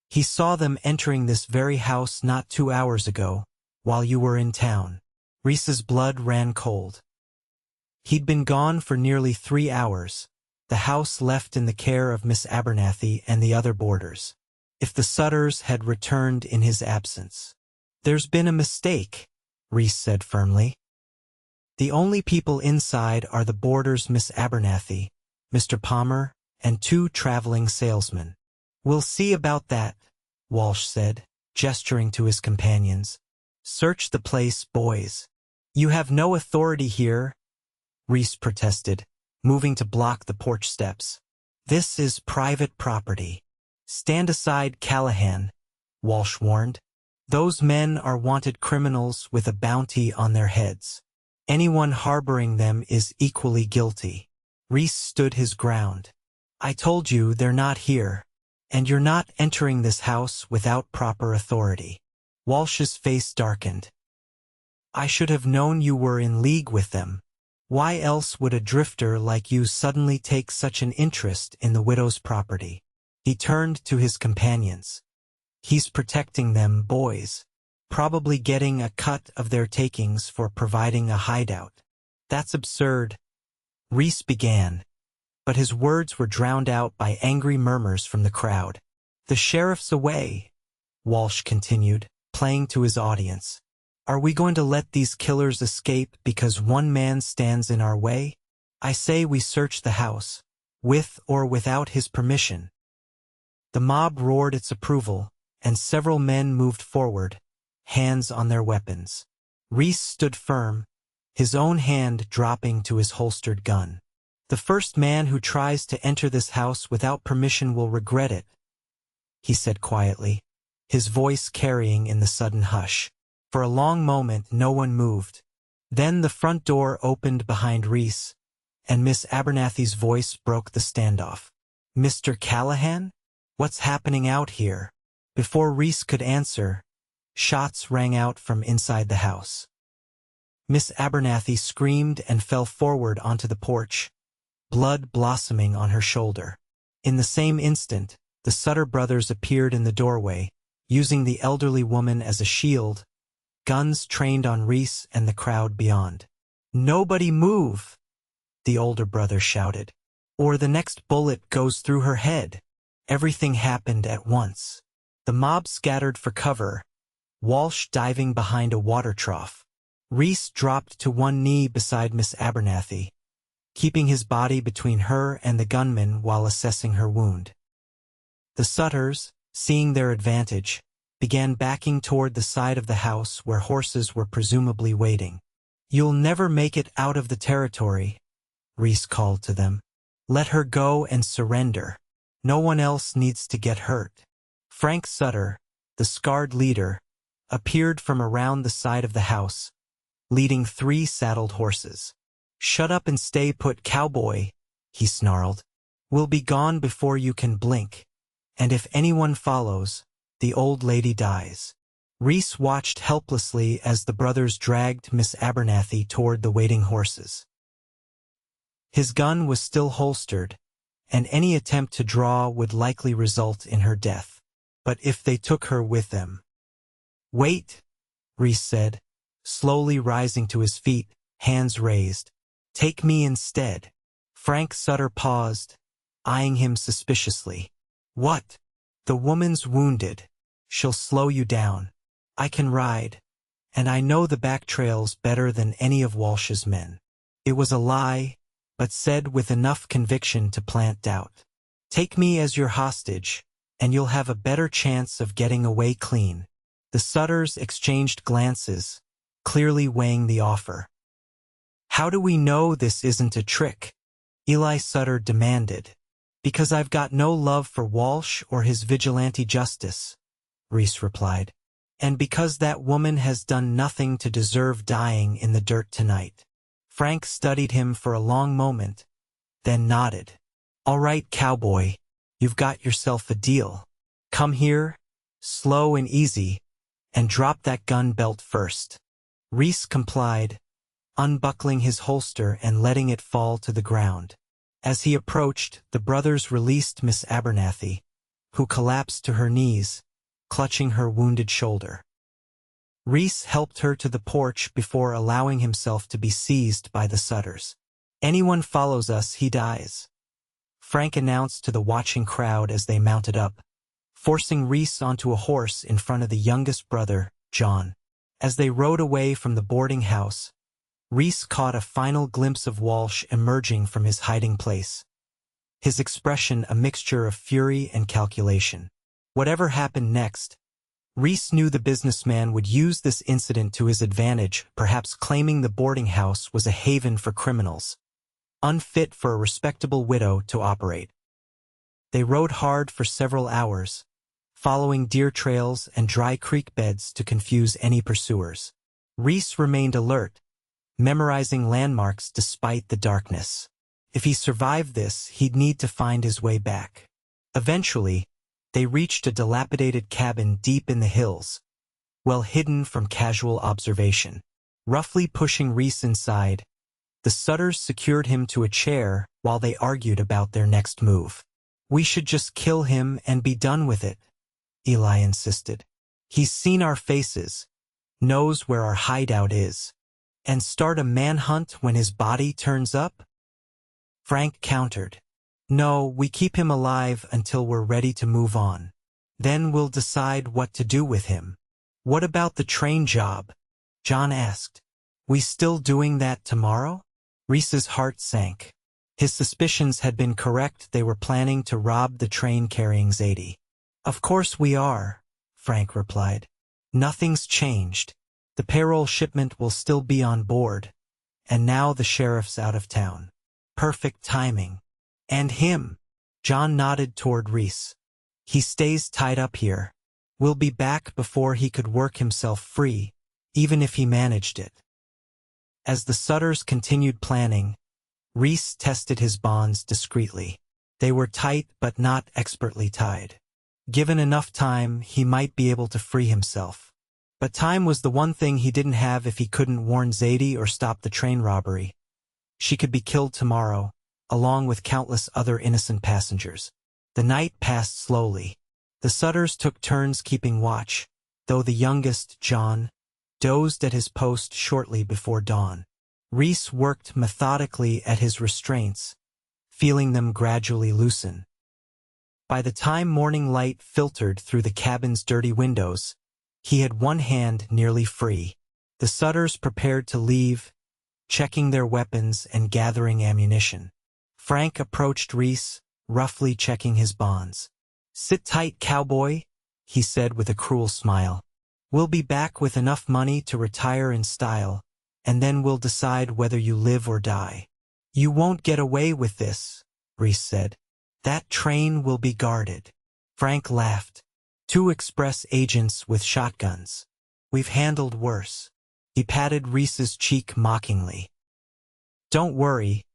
He saw them entering this very house not 2 hours ago, while you were in town. Reese's blood ran cold. He'd been gone for nearly 3 hours, the house left in the care of Miss Abernathy and the other boarders. If the Sutters had returned in his absence. There's been a mistake, Reese said firmly. The only people inside are the boarders Miss Abernathy, Mr. Palmer, and 2 traveling salesmen. We'll see about that, Walsh said, gesturing to his companions. Search the place, boys. You have no authority here, Reese protested, moving to block the porch steps. This is private property. Stand aside, Callahan, Walsh warned. Those men are wanted criminals with a bounty on their heads. Anyone harboring them is equally guilty. Reese stood his ground. I told you they're not here, and you're not entering this house without proper authority. Walsh's face darkened. I should have known you were in league with them. Why else would a drifter like you suddenly take such an interest in the widow's property? He turned to his companions. He's protecting them, boys. Probably getting a cut of their takings for providing a hideout. That's absurd, Reese began, but his words were drowned out by angry murmurs from the crowd. "The sheriff's away," Walsh continued, playing to his audience. "Are we going to let these killers escape because one man stands in our way? I say we search the house, with or without his permission." The mob roared its approval, and several men moved forward, hands on their weapons. Reese stood firm, his own hand dropping to his holstered gun. "The first man who tries to enter this house without permission will regret it," he said quietly, his voice carrying in the sudden hush. For a long moment no one moved. Then the front door opened behind Reese, and Miss Abernathy's voice broke the standoff. "Mr. Callahan? What's happening out here?" Before Reese could answer, shots rang out from inside the house. Miss Abernathy screamed and fell forward onto the porch, blood blossoming on her shoulder. In the same instant, the Sutter brothers appeared in the doorway, using the elderly woman as a shield, guns trained on Reese and the crowd beyond. "Nobody move!" the older brother shouted, "or the next bullet goes through her head." Everything happened at once. The mob scattered for cover, Walsh diving behind a water trough. Reese dropped to one knee beside Miss Abernathy, keeping his body between her and the gunman while assessing her wound. The Sutters, seeing their advantage, began backing toward the side of the house where horses were presumably waiting. "You'll never make it out of the territory," Reese called to them. "Let her go and surrender. No one else needs to get hurt." Frank Sutter, the scarred leader, appeared from around the side of the house, leading 3 saddled horses. "Shut up and stay put, Cowboy," he snarled. "We'll be gone before you can blink, and if anyone follows, the old lady dies." Reese watched helplessly as the brothers dragged Miss Abernathy toward the waiting horses. His gun was still holstered, and any attempt to draw would likely result in her death. But if they took her with them? "Wait," Reese said, slowly rising to his feet, hands raised. "Take me instead." Frank Sutter paused, eyeing him suspiciously. "What?" "The woman's wounded. She'll slow you down. I can ride, and I know the back trails better than any of Walsh's men." It was a lie, but said with enough conviction to plant doubt. "Take me as your hostage, and you'll have a better chance of getting away clean." The Sutters exchanged glances, clearly weighing the offer. "How do we know this isn't a trick?" Eli Sutter demanded. "Because I've got no love for Walsh or his vigilante justice," Reese replied. "And because that woman has done nothing to deserve dying in the dirt tonight." Frank studied him for a long moment, then nodded. "All right, Cowboy, you've got yourself a deal. Come here, slow and easy, and drop that gun belt first." Reese complied, unbuckling his holster and letting it fall to the ground. As he approached, the brothers released Miss Abernathy, who collapsed to her knees, clutching her wounded shoulder. Reese helped her to the porch before allowing himself to be seized by the Sutters. "Anyone follows us, he dies," Frank announced to the watching crowd as they mounted up, forcing Reese onto a horse in front of the youngest brother, John. As they rode away from the boarding house, Reese caught a final glimpse of Walsh emerging from his hiding place, his expression a mixture of fury and calculation. Whatever happened next, Reese knew the businessman would use this incident to his advantage, perhaps claiming the boarding house was a haven for criminals, unfit for a respectable widow to operate. They rode hard for several hours, following deer trails and dry creek beds to confuse any pursuers. Reese remained alert, memorizing landmarks despite the darkness. If he survived this, he'd need to find his way back. Eventually, they reached a dilapidated cabin deep in the hills, well hidden from casual observation. Roughly pushing Reese inside, the Sutters secured him to a chair while they argued about their next move. "We should just kill him and be done with it," Eli insisted. "He's seen our faces, knows where our hideout is, and start a manhunt when his body turns up?" Frank countered. No, we keep him alive until we're ready to move on. Then we'll decide what to do with him. What about the train job? John asked. We still doing that tomorrow? Reese's heart sank. His suspicions had been correct. They were planning to rob the train carrying Zadie. Of course we are, Frank replied. Nothing's changed. The payroll shipment will still be on board. And now the sheriff's out of town. Perfect timing. And him. John nodded toward Reese. He stays tied up here. We'll be back before he could work himself free, even if he managed it. As the Sutters continued planning, Reese tested his bonds discreetly. They were tight but not expertly tied. Given enough time, he might be able to free himself. But time was the one thing he didn't have if he couldn't warn Zadie or stop the train robbery. She could be killed tomorrow, along with countless other innocent passengers. The night passed slowly. The Sutters took turns keeping watch, though the youngest, John, dozed at his post shortly before dawn. Reese worked methodically at his restraints, feeling them gradually loosen. By the time morning light filtered through the cabin's dirty windows, he had one hand nearly free. The Sutters prepared to leave, checking their weapons and gathering ammunition. Frank approached Reese, roughly checking his bonds. Sit tight, cowboy, he said with a cruel smile. We'll be back with enough money to retire in style, and then we'll decide whether you live or die. You won't get away with this, Reese said. That train will be guarded. Frank laughed. 2 express agents with shotguns. We've handled worse. He patted Reese's cheek mockingly. Don't worry.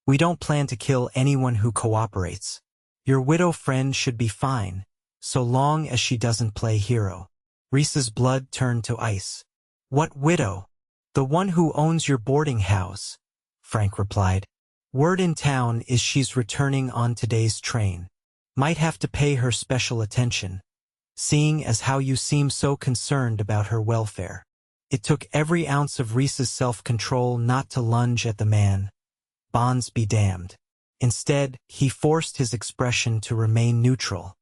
We don't plan to kill anyone who cooperates. Your widow friend should be fine, so long as she doesn't play hero. Reese's blood turned to ice. What widow? The one who owns your boarding house, Frank replied. Word in town is she's returning on today's train. Might have to pay her special attention, seeing as how you seem so concerned about her welfare. It took every ounce of Reese's self-control not to lunge at the man. Bonds be damned. Instead, he forced his expression to remain neutral.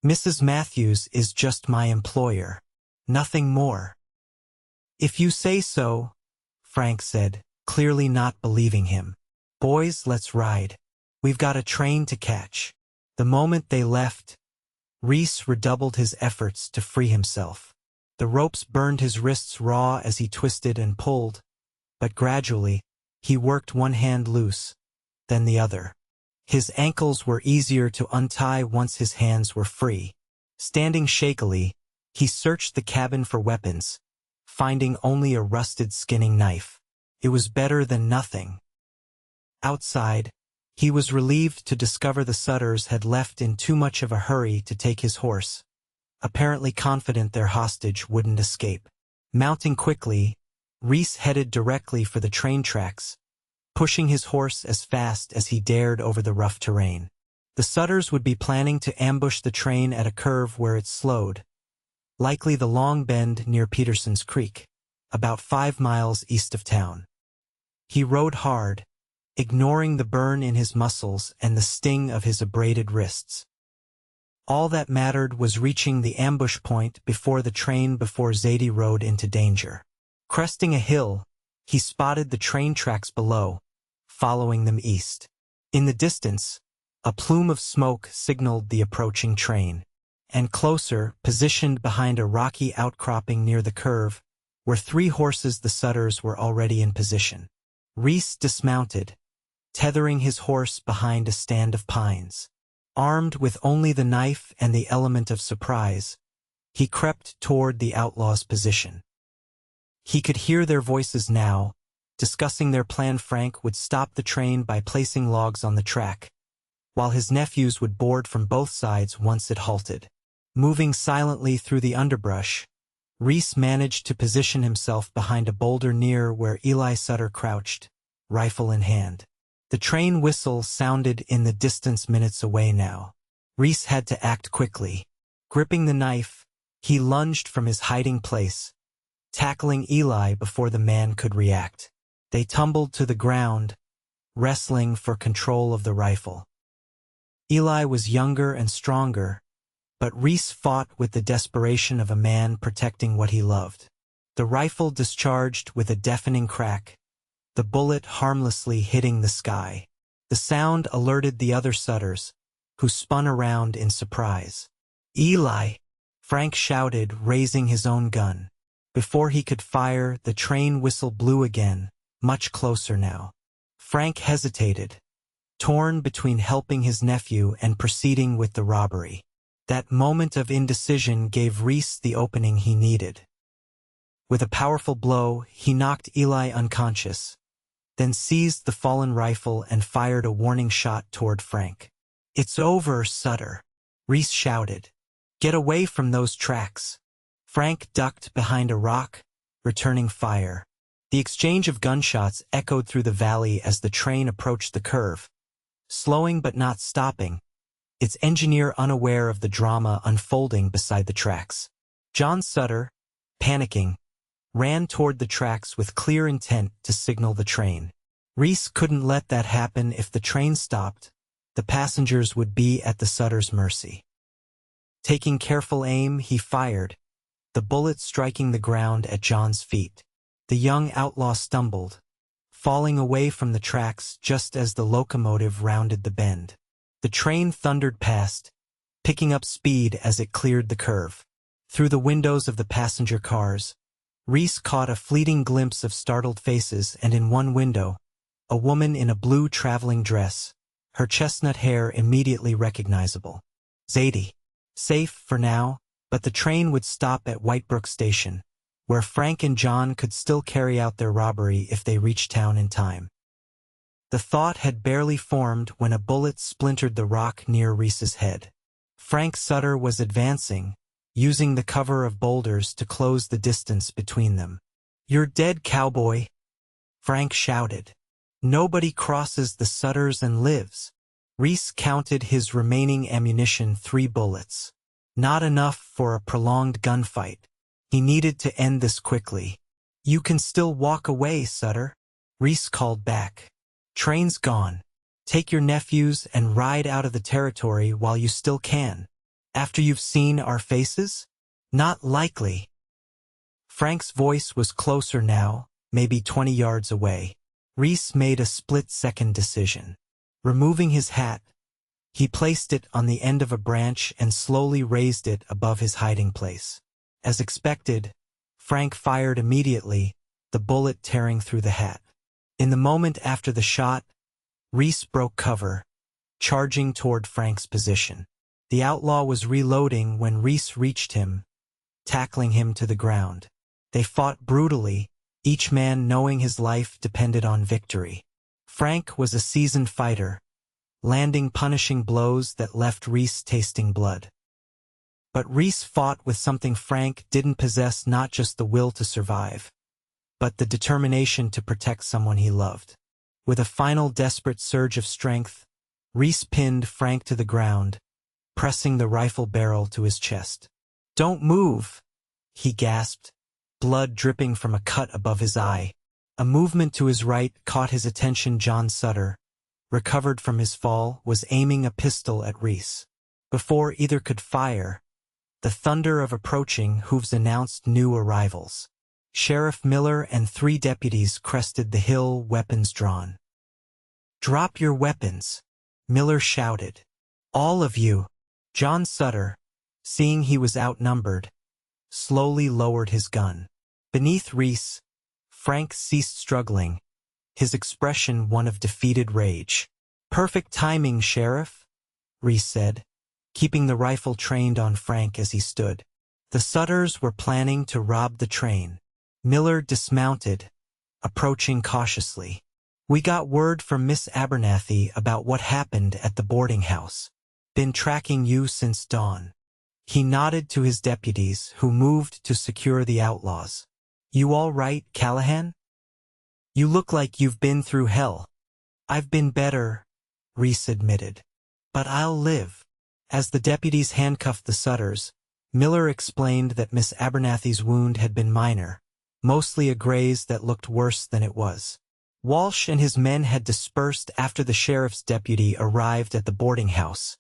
Mrs. Matthews is just my employer. Nothing more. If you say so, Frank said, clearly not believing him. Boys, let's ride. We've got a train to catch. The moment they left, Reese redoubled his efforts to free himself. The ropes burned his wrists raw as he twisted and pulled, but gradually, he worked one hand loose, then the other. His ankles were easier to untie once his hands were free. Standing shakily, he searched the cabin for weapons, finding only a rusted skinning knife. It was better than nothing. Outside, he was relieved to discover the Sutters had left in too much of a hurry to take his horse, apparently confident their hostage wouldn't escape. Mounting quickly, Reese headed directly for the train tracks, pushing his horse as fast as he dared over the rough terrain. The Sutters would be planning to ambush the train at a curve where it slowed, likely the long bend near Peterson's Creek, about 5 miles east of town. He rode hard, ignoring the burn in his muscles and the sting of his abraded wrists. All that mattered was reaching the ambush point before Zadie rode into danger. Cresting a hill, he spotted the train tracks below, following them east. In the distance, a plume of smoke signaled the approaching train, and closer, positioned behind a rocky outcropping near the curve, were 3 horses the Sutters were already in position. Reese dismounted, tethering his horse behind a stand of pines. Armed with only the knife and the element of surprise, he crept toward the outlaws' position. He could hear their voices now, discussing their plan. Frank would stop the train by placing logs on the track, while his nephews would board from both sides once it halted. Moving silently through the underbrush, Reese managed to position himself behind a boulder near where Eli Sutter crouched, rifle in hand. The train whistle sounded in the distance minutes away now. Reese had to act quickly. Gripping the knife, he lunged from his hiding place, tackling Eli before the man could react. They tumbled to the ground, wrestling for control of the rifle. Eli was younger and stronger, but Reese fought with the desperation of a man protecting what he loved. The rifle discharged with a deafening crack, the bullet harmlessly hitting the sky. The sound alerted the other Sutters, who spun around in surprise. "Eli!" Frank shouted, raising his own gun. Before he could fire, the train whistle blew again, much closer now. Frank hesitated, torn between helping his nephew and proceeding with the robbery. That moment of indecision gave Reese the opening he needed. With a powerful blow, he knocked Eli unconscious, then seized the fallen rifle and fired a warning shot toward Frank. "It's over, Sutter," Reese shouted. "Get away from those tracks." Frank ducked behind a rock, returning fire. The exchange of gunshots echoed through the valley as the train approached the curve, slowing but not stopping, its engineer unaware of the drama unfolding beside the tracks. John Sutter, panicking, ran toward the tracks with clear intent to signal the train. Reese couldn't let that happen. If the train stopped, the passengers would be at the Sutters' mercy. Taking careful aim, he fired, the bullet striking the ground at John's feet. The young outlaw stumbled, falling away from the tracks just as the locomotive rounded the bend. The train thundered past, picking up speed as it cleared the curve. Through the windows of the passenger cars, Reese caught a fleeting glimpse of startled faces, and in one window, a woman in a blue traveling dress, her chestnut hair immediately recognizable. Zadie. Safe for now, but the train would stop at Whitebrook Station, where Frank and John could still carry out their robbery if they reached town in time. The thought had barely formed when a bullet splintered the rock near Reese's head. Frank Sutter was advancing, using the cover of boulders to close the distance between them. "You're dead, Cowboy," Frank shouted. "Nobody crosses the Sutters and lives." Reese counted his remaining ammunition, 3 bullets. Not enough for a prolonged gunfight. He needed to end this quickly. "You can still walk away, Sutter," Reese called back. "Train's gone. Take your nephews and ride out of the territory while you still can. After you've seen our faces? Not likely." Frank's voice was closer now, maybe 20 yards away. Reese made a split-second decision. Removing his hat, he placed it on the end of a branch and slowly raised it above his hiding place. As expected, Frank fired immediately, the bullet tearing through the hat. In the moment after the shot, Reese broke cover, charging toward Frank's position. The outlaw was reloading when Reese reached him, tackling him to the ground. They fought brutally, each man knowing his life depended on victory. Frank was a seasoned fighter, landing punishing blows that left Reese tasting blood. But Reese fought with something Frank didn't possess, not just the will to survive, but the determination to protect someone he loved. With a final desperate surge of strength, Reese pinned Frank to the ground, pressing the rifle barrel to his chest. "Don't move," he gasped, blood dripping from a cut above his eye. A movement to his right caught his attention. John Sutter, recovered from his fall, was aiming a pistol at Reese. Before either could fire, the thunder of approaching hooves announced new arrivals. Sheriff Miller and 3 deputies crested the hill, weapons drawn. "Drop your weapons," Miller shouted. "All of you." John Sutter, seeing he was outnumbered, slowly lowered his gun. Beneath Reese, Frank ceased struggling, his expression one of defeated rage. "Perfect timing, Sheriff," Reese said, keeping the rifle trained on Frank as he stood. The Sutters were planning to rob the train. Miller dismounted, approaching cautiously. "We got word from Miss Abernathy about what happened at the boarding house. Been tracking you since dawn." He nodded to his deputies, who moved to secure the outlaws. "You all right, Callahan? You look like you've been through hell." "I've been better," Reese admitted. "But I'll live." As the deputies handcuffed the Sutters, Miller explained that Miss Abernathy's wound had been minor, mostly a graze that looked worse than it was. Walsh and his men had dispersed after the sheriff's deputy arrived at the boarding house.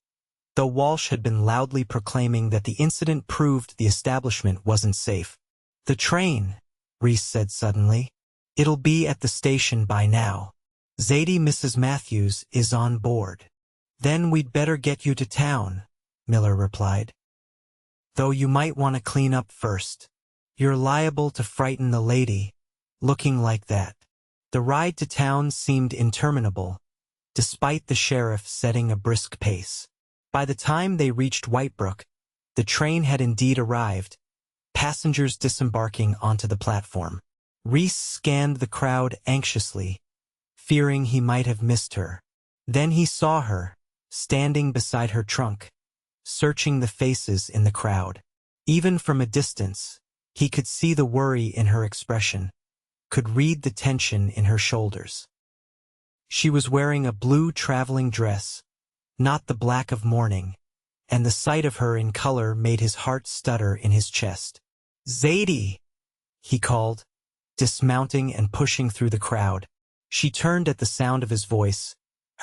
though Walsh had been loudly proclaiming that the incident proved the establishment wasn't safe. "The train," Reese said suddenly. "It'll be at the station by now. Zadie Mrs. Matthews is on board." "Then we'd better get you to town," Miller replied. "Though you might want to clean up first. You're liable to frighten the lady, looking like that." The ride to town seemed interminable, despite the sheriff setting a brisk pace. By the time they reached Whitebrook, the train had indeed arrived, passengers disembarking onto the platform. Reese scanned the crowd anxiously, fearing he might have missed her. Then he saw her, standing beside her trunk, searching the faces in the crowd. Even from a distance, he could see the worry in her expression, could read the tension in her shoulders. She was wearing a blue traveling dress, not the black of mourning, and the sight of her in color made his heart stutter in his chest. "Zadie!" he called, dismounting and pushing through the crowd. She turned at the sound of his voice,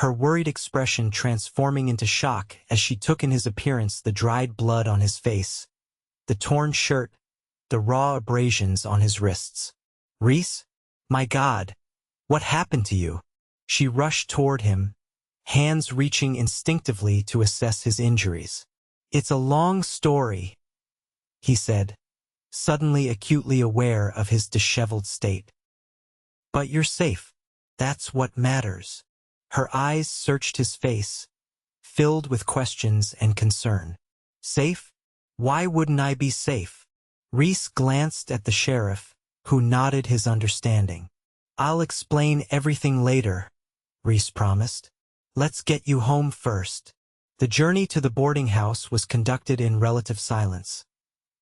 her worried expression transforming into shock as she took in his appearance, the dried blood on his face, the torn shirt, the raw abrasions on his wrists. "Reese? My God, what happened to you?" She rushed toward him, hands reaching instinctively to assess his injuries. "It's a long story," he said, suddenly acutely aware of his disheveled state. "But you're safe. That's what matters." Her eyes searched his face, filled with questions and concern. "Safe? Why wouldn't I be safe?" Reese glanced at the sheriff, who nodded his understanding. "I'll explain everything later," Reese promised. "Let's get you home first." The journey to the boarding house was conducted in relative silence.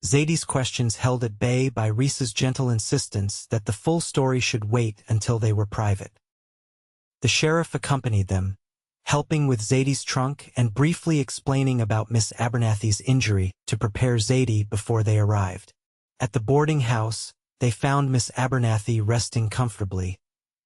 Zadie's questions held at bay by Reese's gentle insistence that the full story should wait until they were private. The sheriff accompanied them, helping with Zadie's trunk and briefly explaining about Miss Abernathy's injury to prepare Zadie before they arrived. At the boarding house, they found Miss Abernathy resting comfortably,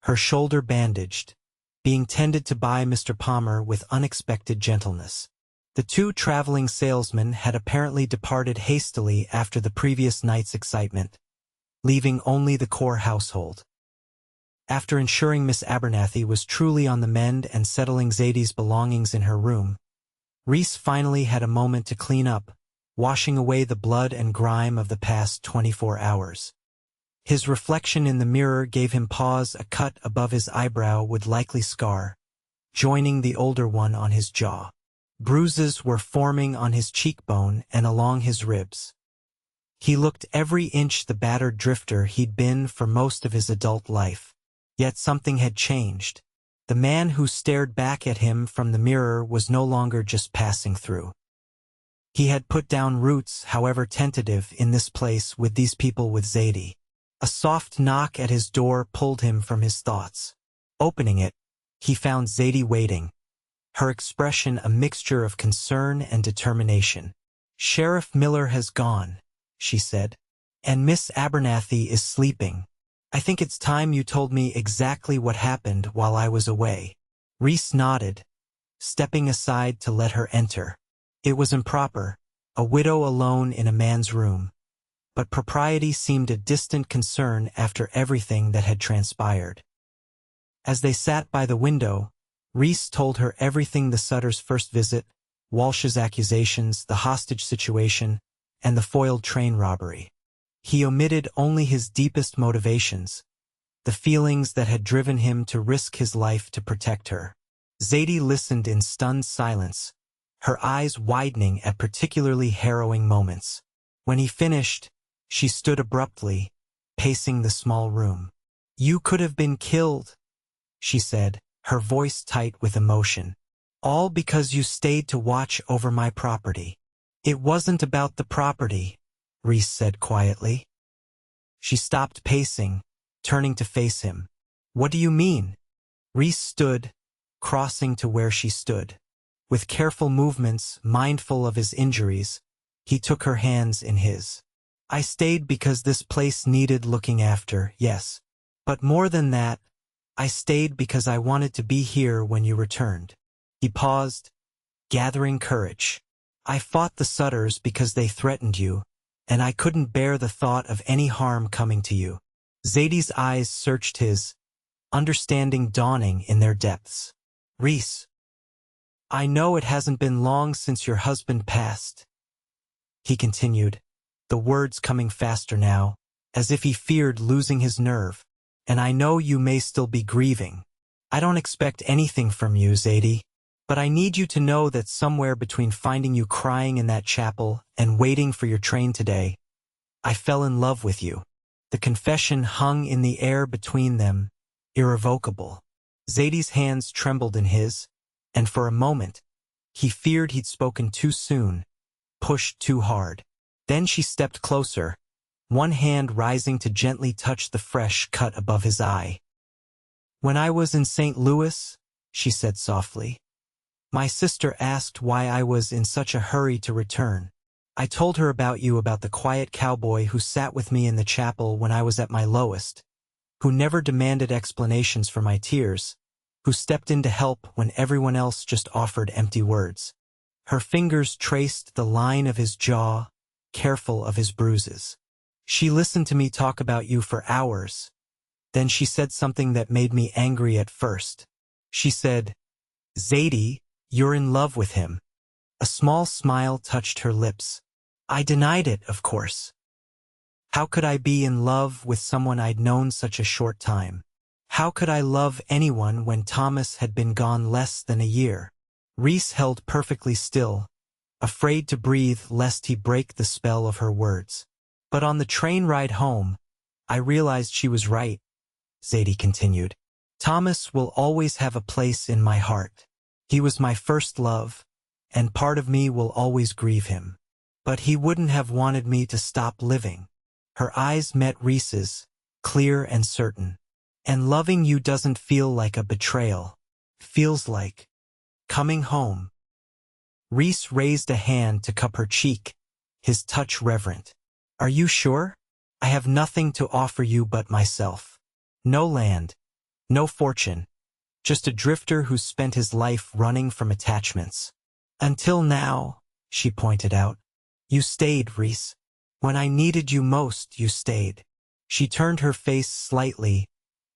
her shoulder bandaged, being tended to by Mr. Palmer with unexpected gentleness. The two traveling salesmen had apparently departed hastily after the previous night's excitement, leaving only the core household. After ensuring Miss Abernathy was truly on the mend and settling Zadie's belongings in her room, Reese finally had a moment to clean up, washing away the blood and grime of the past 24 hours. His reflection in the mirror gave him pause. A cut above his eyebrow would likely scar, joining the older one on his jaw. Bruises were forming on his cheekbone and along his ribs. He looked every inch the battered drifter he'd been for most of his adult life. Yet something had changed. The man who stared back at him from the mirror was no longer just passing through. He had put down roots, however tentative, in this place with these people, with Zadie. A soft knock at his door pulled him from his thoughts. Opening it, he found Zadie waiting, her expression a mixture of concern and determination. "Sheriff Miller has gone," she said, "and Miss Abernathy is sleeping. I think it's time you told me exactly what happened while I was away." Reese nodded, stepping aside to let her enter. It was improper, a widow alone in a man's room, but propriety seemed a distant concern after everything that had transpired. As they sat by the window, Reese told her everything: the Sutter's first visit, Walsh's accusations, the hostage situation, and the foiled train robbery. He omitted only his deepest motivations, the feelings that had driven him to risk his life to protect her. Zadie listened in stunned silence, her eyes widening at particularly harrowing moments. When he finished, she stood abruptly, pacing the small room. "You could have been killed," she said, her voice tight with emotion. "All because you stayed to watch over my property." "It wasn't about the property," Reese said quietly. She stopped pacing, turning to face him. "What do you mean?" Reese stood, crossing to where she stood. With careful movements, mindful of his injuries, he took her hands in his. "I stayed because this place needed looking after, yes. But more than that, I stayed because I wanted to be here when you returned." He paused, gathering courage. I fought the Sutters because they threatened you, and I couldn't bear the thought of any harm coming to you. Zadie's eyes searched his, understanding dawning in their depths. Reese, I know it hasn't been long since your husband passed, he continued, the words coming faster now, as if he feared losing his nerve. And I know you may still be grieving. I don't expect anything from you, Zadie, but I need you to know that somewhere between finding you crying in that chapel and waiting for your train today, I fell in love with you. The confession hung in the air between them, irrevocable. Zadie's hands trembled in his, and for a moment, he feared he'd spoken too soon, pushed too hard. Then she stepped closer, one hand rising to gently touch the fresh cut above his eye. When I was in St. Louis, she said softly, my sister asked why I was in such a hurry to return. I told her about you, about the quiet cowboy who sat with me in the chapel when I was at my lowest, who never demanded explanations for my tears, who stepped in to help when everyone else just offered empty words. Her fingers traced the line of his jaw, careful of his bruises. She listened to me talk about you for hours. Then she said something that made me angry at first. She said, Zadie, you're in love with him. A small smile touched her lips. I denied it, of course. How could I be in love with someone I'd known such a short time? How could I love anyone when Thomas had been gone less than a year? Reese held perfectly still, afraid to breathe lest he break the spell of her words. But on the train ride home, I realized she was right, Zadie continued. Thomas will always have a place in my heart. He was my first love, and part of me will always grieve him. But he wouldn't have wanted me to stop living. Her eyes met Reese's, clear and certain. And loving you doesn't feel like a betrayal. Feels like coming home. Reese raised a hand to cup her cheek, his touch reverent. Are you sure? I have nothing to offer you but myself. No land, no fortune, just a drifter who's spent his life running from attachments. Until now, she pointed out. You stayed, Reese. When I needed you most, you stayed. She turned her face slightly,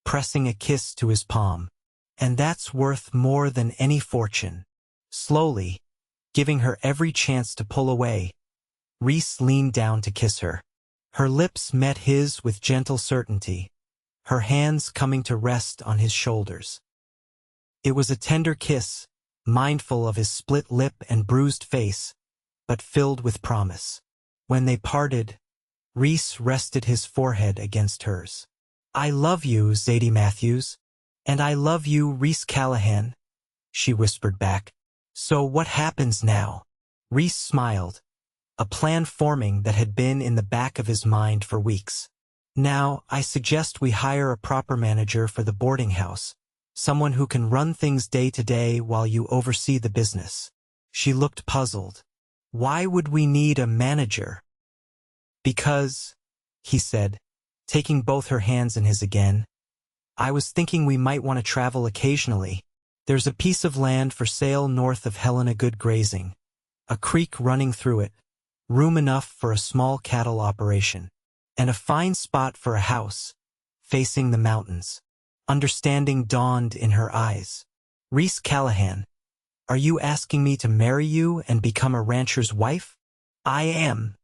pressing a kiss to his palm. And that's worth more than any fortune. Slowly, giving her every chance to pull away, Reese leaned down to kiss her. Her lips met his with gentle certainty, her hands coming to rest on his shoulders. It was a tender kiss, mindful of his split lip and bruised face, but filled with promise. When they parted, Reese rested his forehead against hers. I love you, Zadie Matthews. And I love you, Reese Callahan, she whispered back. So what happens now? Reese smiled, a plan forming that had been in the back of his mind for weeks. Now, I suggest we hire a proper manager for the boarding house, someone who can run things day to day while you oversee the business. She looked puzzled. Why would we need a manager? Because, he said, taking both her hands in his again, I was thinking we might want to travel occasionally. There's a piece of land for sale north of Helena, good grazing, a creek running through it, room enough for a small cattle operation, and a fine spot for a house, facing the mountains. Understanding dawned in her eyes. Reese Callahan, are you asking me to marry you and become a rancher's wife? I am,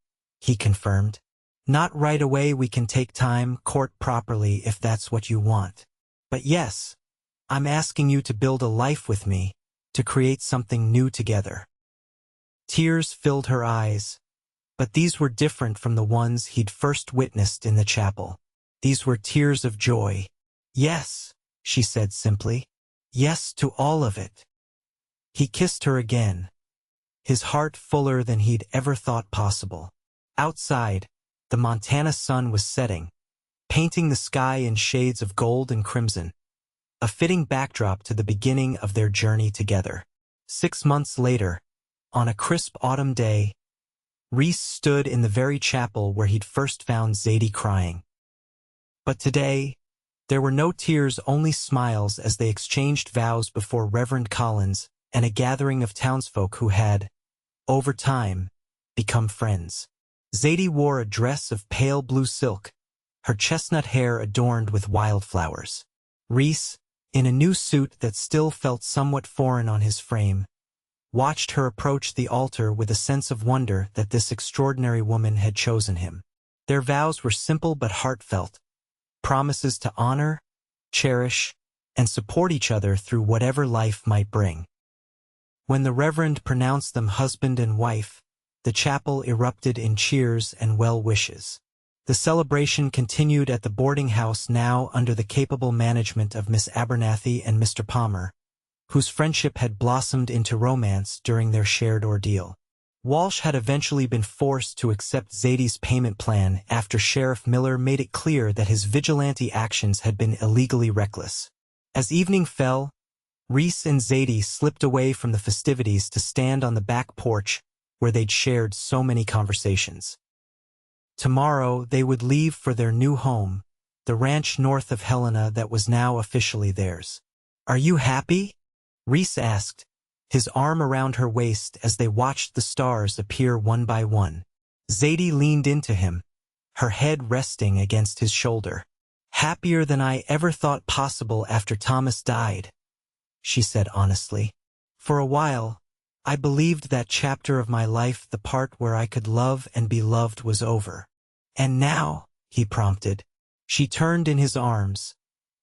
he confirmed. Not right away, we can take time, court properly if that's what you want. But yes, I'm asking you to build a life with me, to create something new together. Tears filled her eyes, but these were different from the ones he'd first witnessed in the chapel. These were tears of joy. Yes, she said simply. Yes to all of it. He kissed her again, his heart fuller than he'd ever thought possible. Outside, the Montana sun was setting, painting the sky in shades of gold and crimson, a fitting backdrop to the beginning of their journey together. 6 months later, on a crisp autumn day, Reese stood in the very chapel where he'd first found Zadie crying. But today, there were no tears, only smiles as they exchanged vows before Reverend Collins, and a gathering of townsfolk who had, over time, become friends. Zadie wore a dress of pale blue silk, her chestnut hair adorned with wildflowers. Reese, in a new suit that still felt somewhat foreign on his frame, watched her approach the altar with a sense of wonder that this extraordinary woman had chosen him. Their vows were simple but heartfelt, promises to honor, cherish, and support each other through whatever life might bring. When the Reverend pronounced them husband and wife, the chapel erupted in cheers and well wishes. The celebration continued at the boarding house now under the capable management of Miss Abernathy and Mr. Palmer, whose friendship had blossomed into romance during their shared ordeal. Walsh had eventually been forced to accept Zadie's payment plan after Sheriff Miller made it clear that his vigilante actions had been illegally reckless. As evening fell, Reese and Zadie slipped away from the festivities to stand on the back porch where they'd shared so many conversations. Tomorrow they would leave for their new home, the ranch north of Helena that was now officially theirs. "Are you happy?" Reese asked, his arm around her waist as they watched the stars appear one by one. Zadie leaned into him, her head resting against his shoulder. "Happier than I ever thought possible after Thomas died," she said honestly. "For a while, I believed that chapter of my life, the part where I could love and be loved, was over. And now," he prompted. She turned in his arms,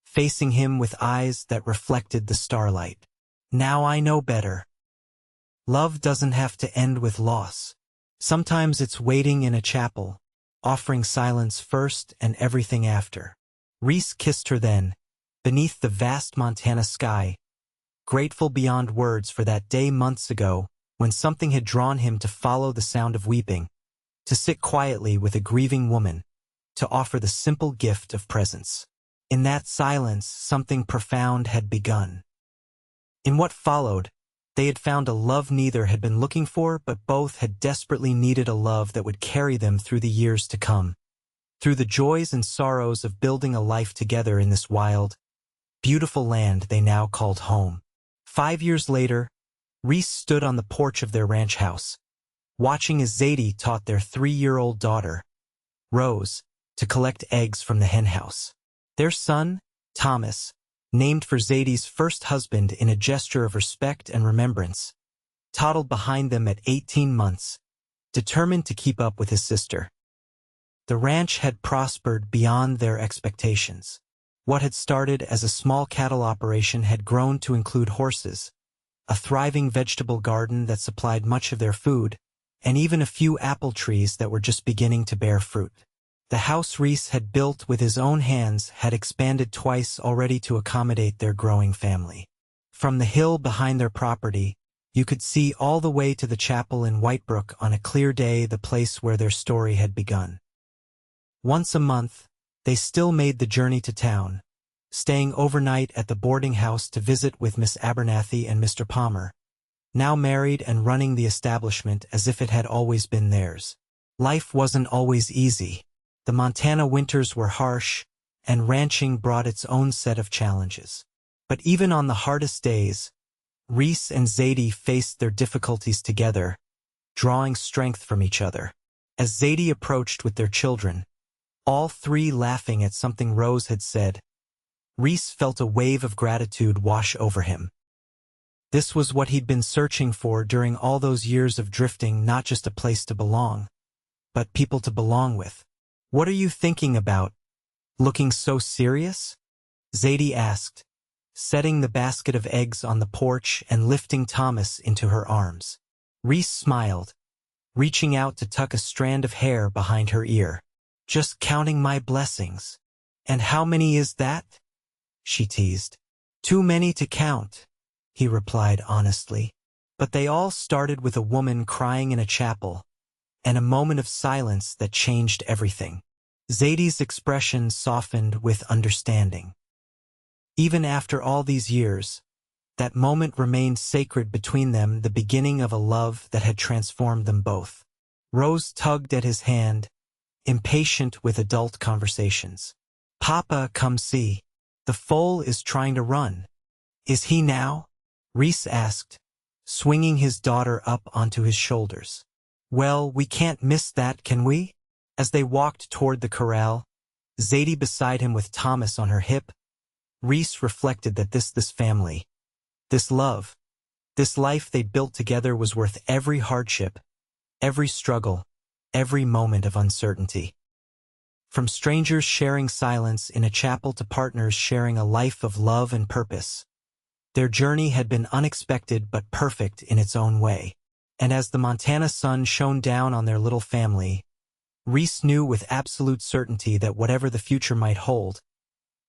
facing him with eyes that reflected the starlight. "Now I know better. Love doesn't have to end with loss. Sometimes it's waiting in a chapel, offering silence first and everything after." Reese kissed her then, beneath the vast Montana sky, grateful beyond words for that day months ago when something had drawn him to follow the sound of weeping, to sit quietly with a grieving woman, to offer the simple gift of presence. In that silence, something profound had begun. In what followed, they had found a love neither had been looking for, but both had desperately needed a love that would carry them through the years to come, through the joys and sorrows of building a life together in this wild, beautiful land they now called home. 5 years later, Reese stood on the porch of their ranch house, watching as Zadie taught their 3-year-old daughter, Rose, to collect eggs from the henhouse. Their son, Thomas, named for Zadie's first husband in a gesture of respect and remembrance, toddled behind them at 18 months, determined to keep up with his sister. The ranch had prospered beyond their expectations. What had started as a small cattle operation had grown to include horses, a thriving vegetable garden that supplied much of their food, and even a few apple trees that were just beginning to bear fruit. The house Reese had built with his own hands had expanded twice already to accommodate their growing family. From the hill behind their property, you could see all the way to the chapel in Whitebrook on a clear day, the place where their story had begun. Once a month, they still made the journey to town, staying overnight at the boarding house to visit with Miss Abernathy and Mr. Palmer, now married and running the establishment as if it had always been theirs. Life wasn't always easy. The Montana winters were harsh, and ranching brought its own set of challenges. But even on the hardest days, Reese and Zadie faced their difficulties together, drawing strength from each other. As Zadie approached with their children, all three laughing at something Rose had said, Reese felt a wave of gratitude wash over him. This was what he'd been searching for during all those years of drifting, not just a place to belong, but people to belong with. "What are you thinking about? Looking so serious?" Zadie asked, setting the basket of eggs on the porch and lifting Thomas into her arms. Reese smiled, reaching out to tuck a strand of hair behind her ear. "Just counting my blessings." "And how many is that?" she teased. "Too many to count," he replied honestly. But they all started with a woman crying in a chapel, and a moment of silence that changed everything. Zadie's expression softened with understanding. Even after all these years, that moment remained sacred between them, the beginning of a love that had transformed them both. Rose tugged at his hand, impatient with adult conversations. "Papa, come see. The foal is trying to run." "Is he now?" Reese asked, swinging his daughter up onto his shoulders. "Well, we can't miss that, can we?" As they walked toward the corral, Zadie beside him with Thomas on her hip, Reese reflected that this family, this love, this life they'd built together was worth every hardship, every struggle, every moment of uncertainty. From strangers sharing silence in a chapel to partners sharing a life of love and purpose, their journey had been unexpected but perfect in its own way. And as the Montana sun shone down on their little family, Reese knew with absolute certainty that whatever the future might hold,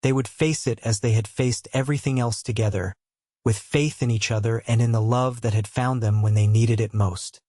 they would face it as they had faced everything else together, with faith in each other and in the love that had found them when they needed it most.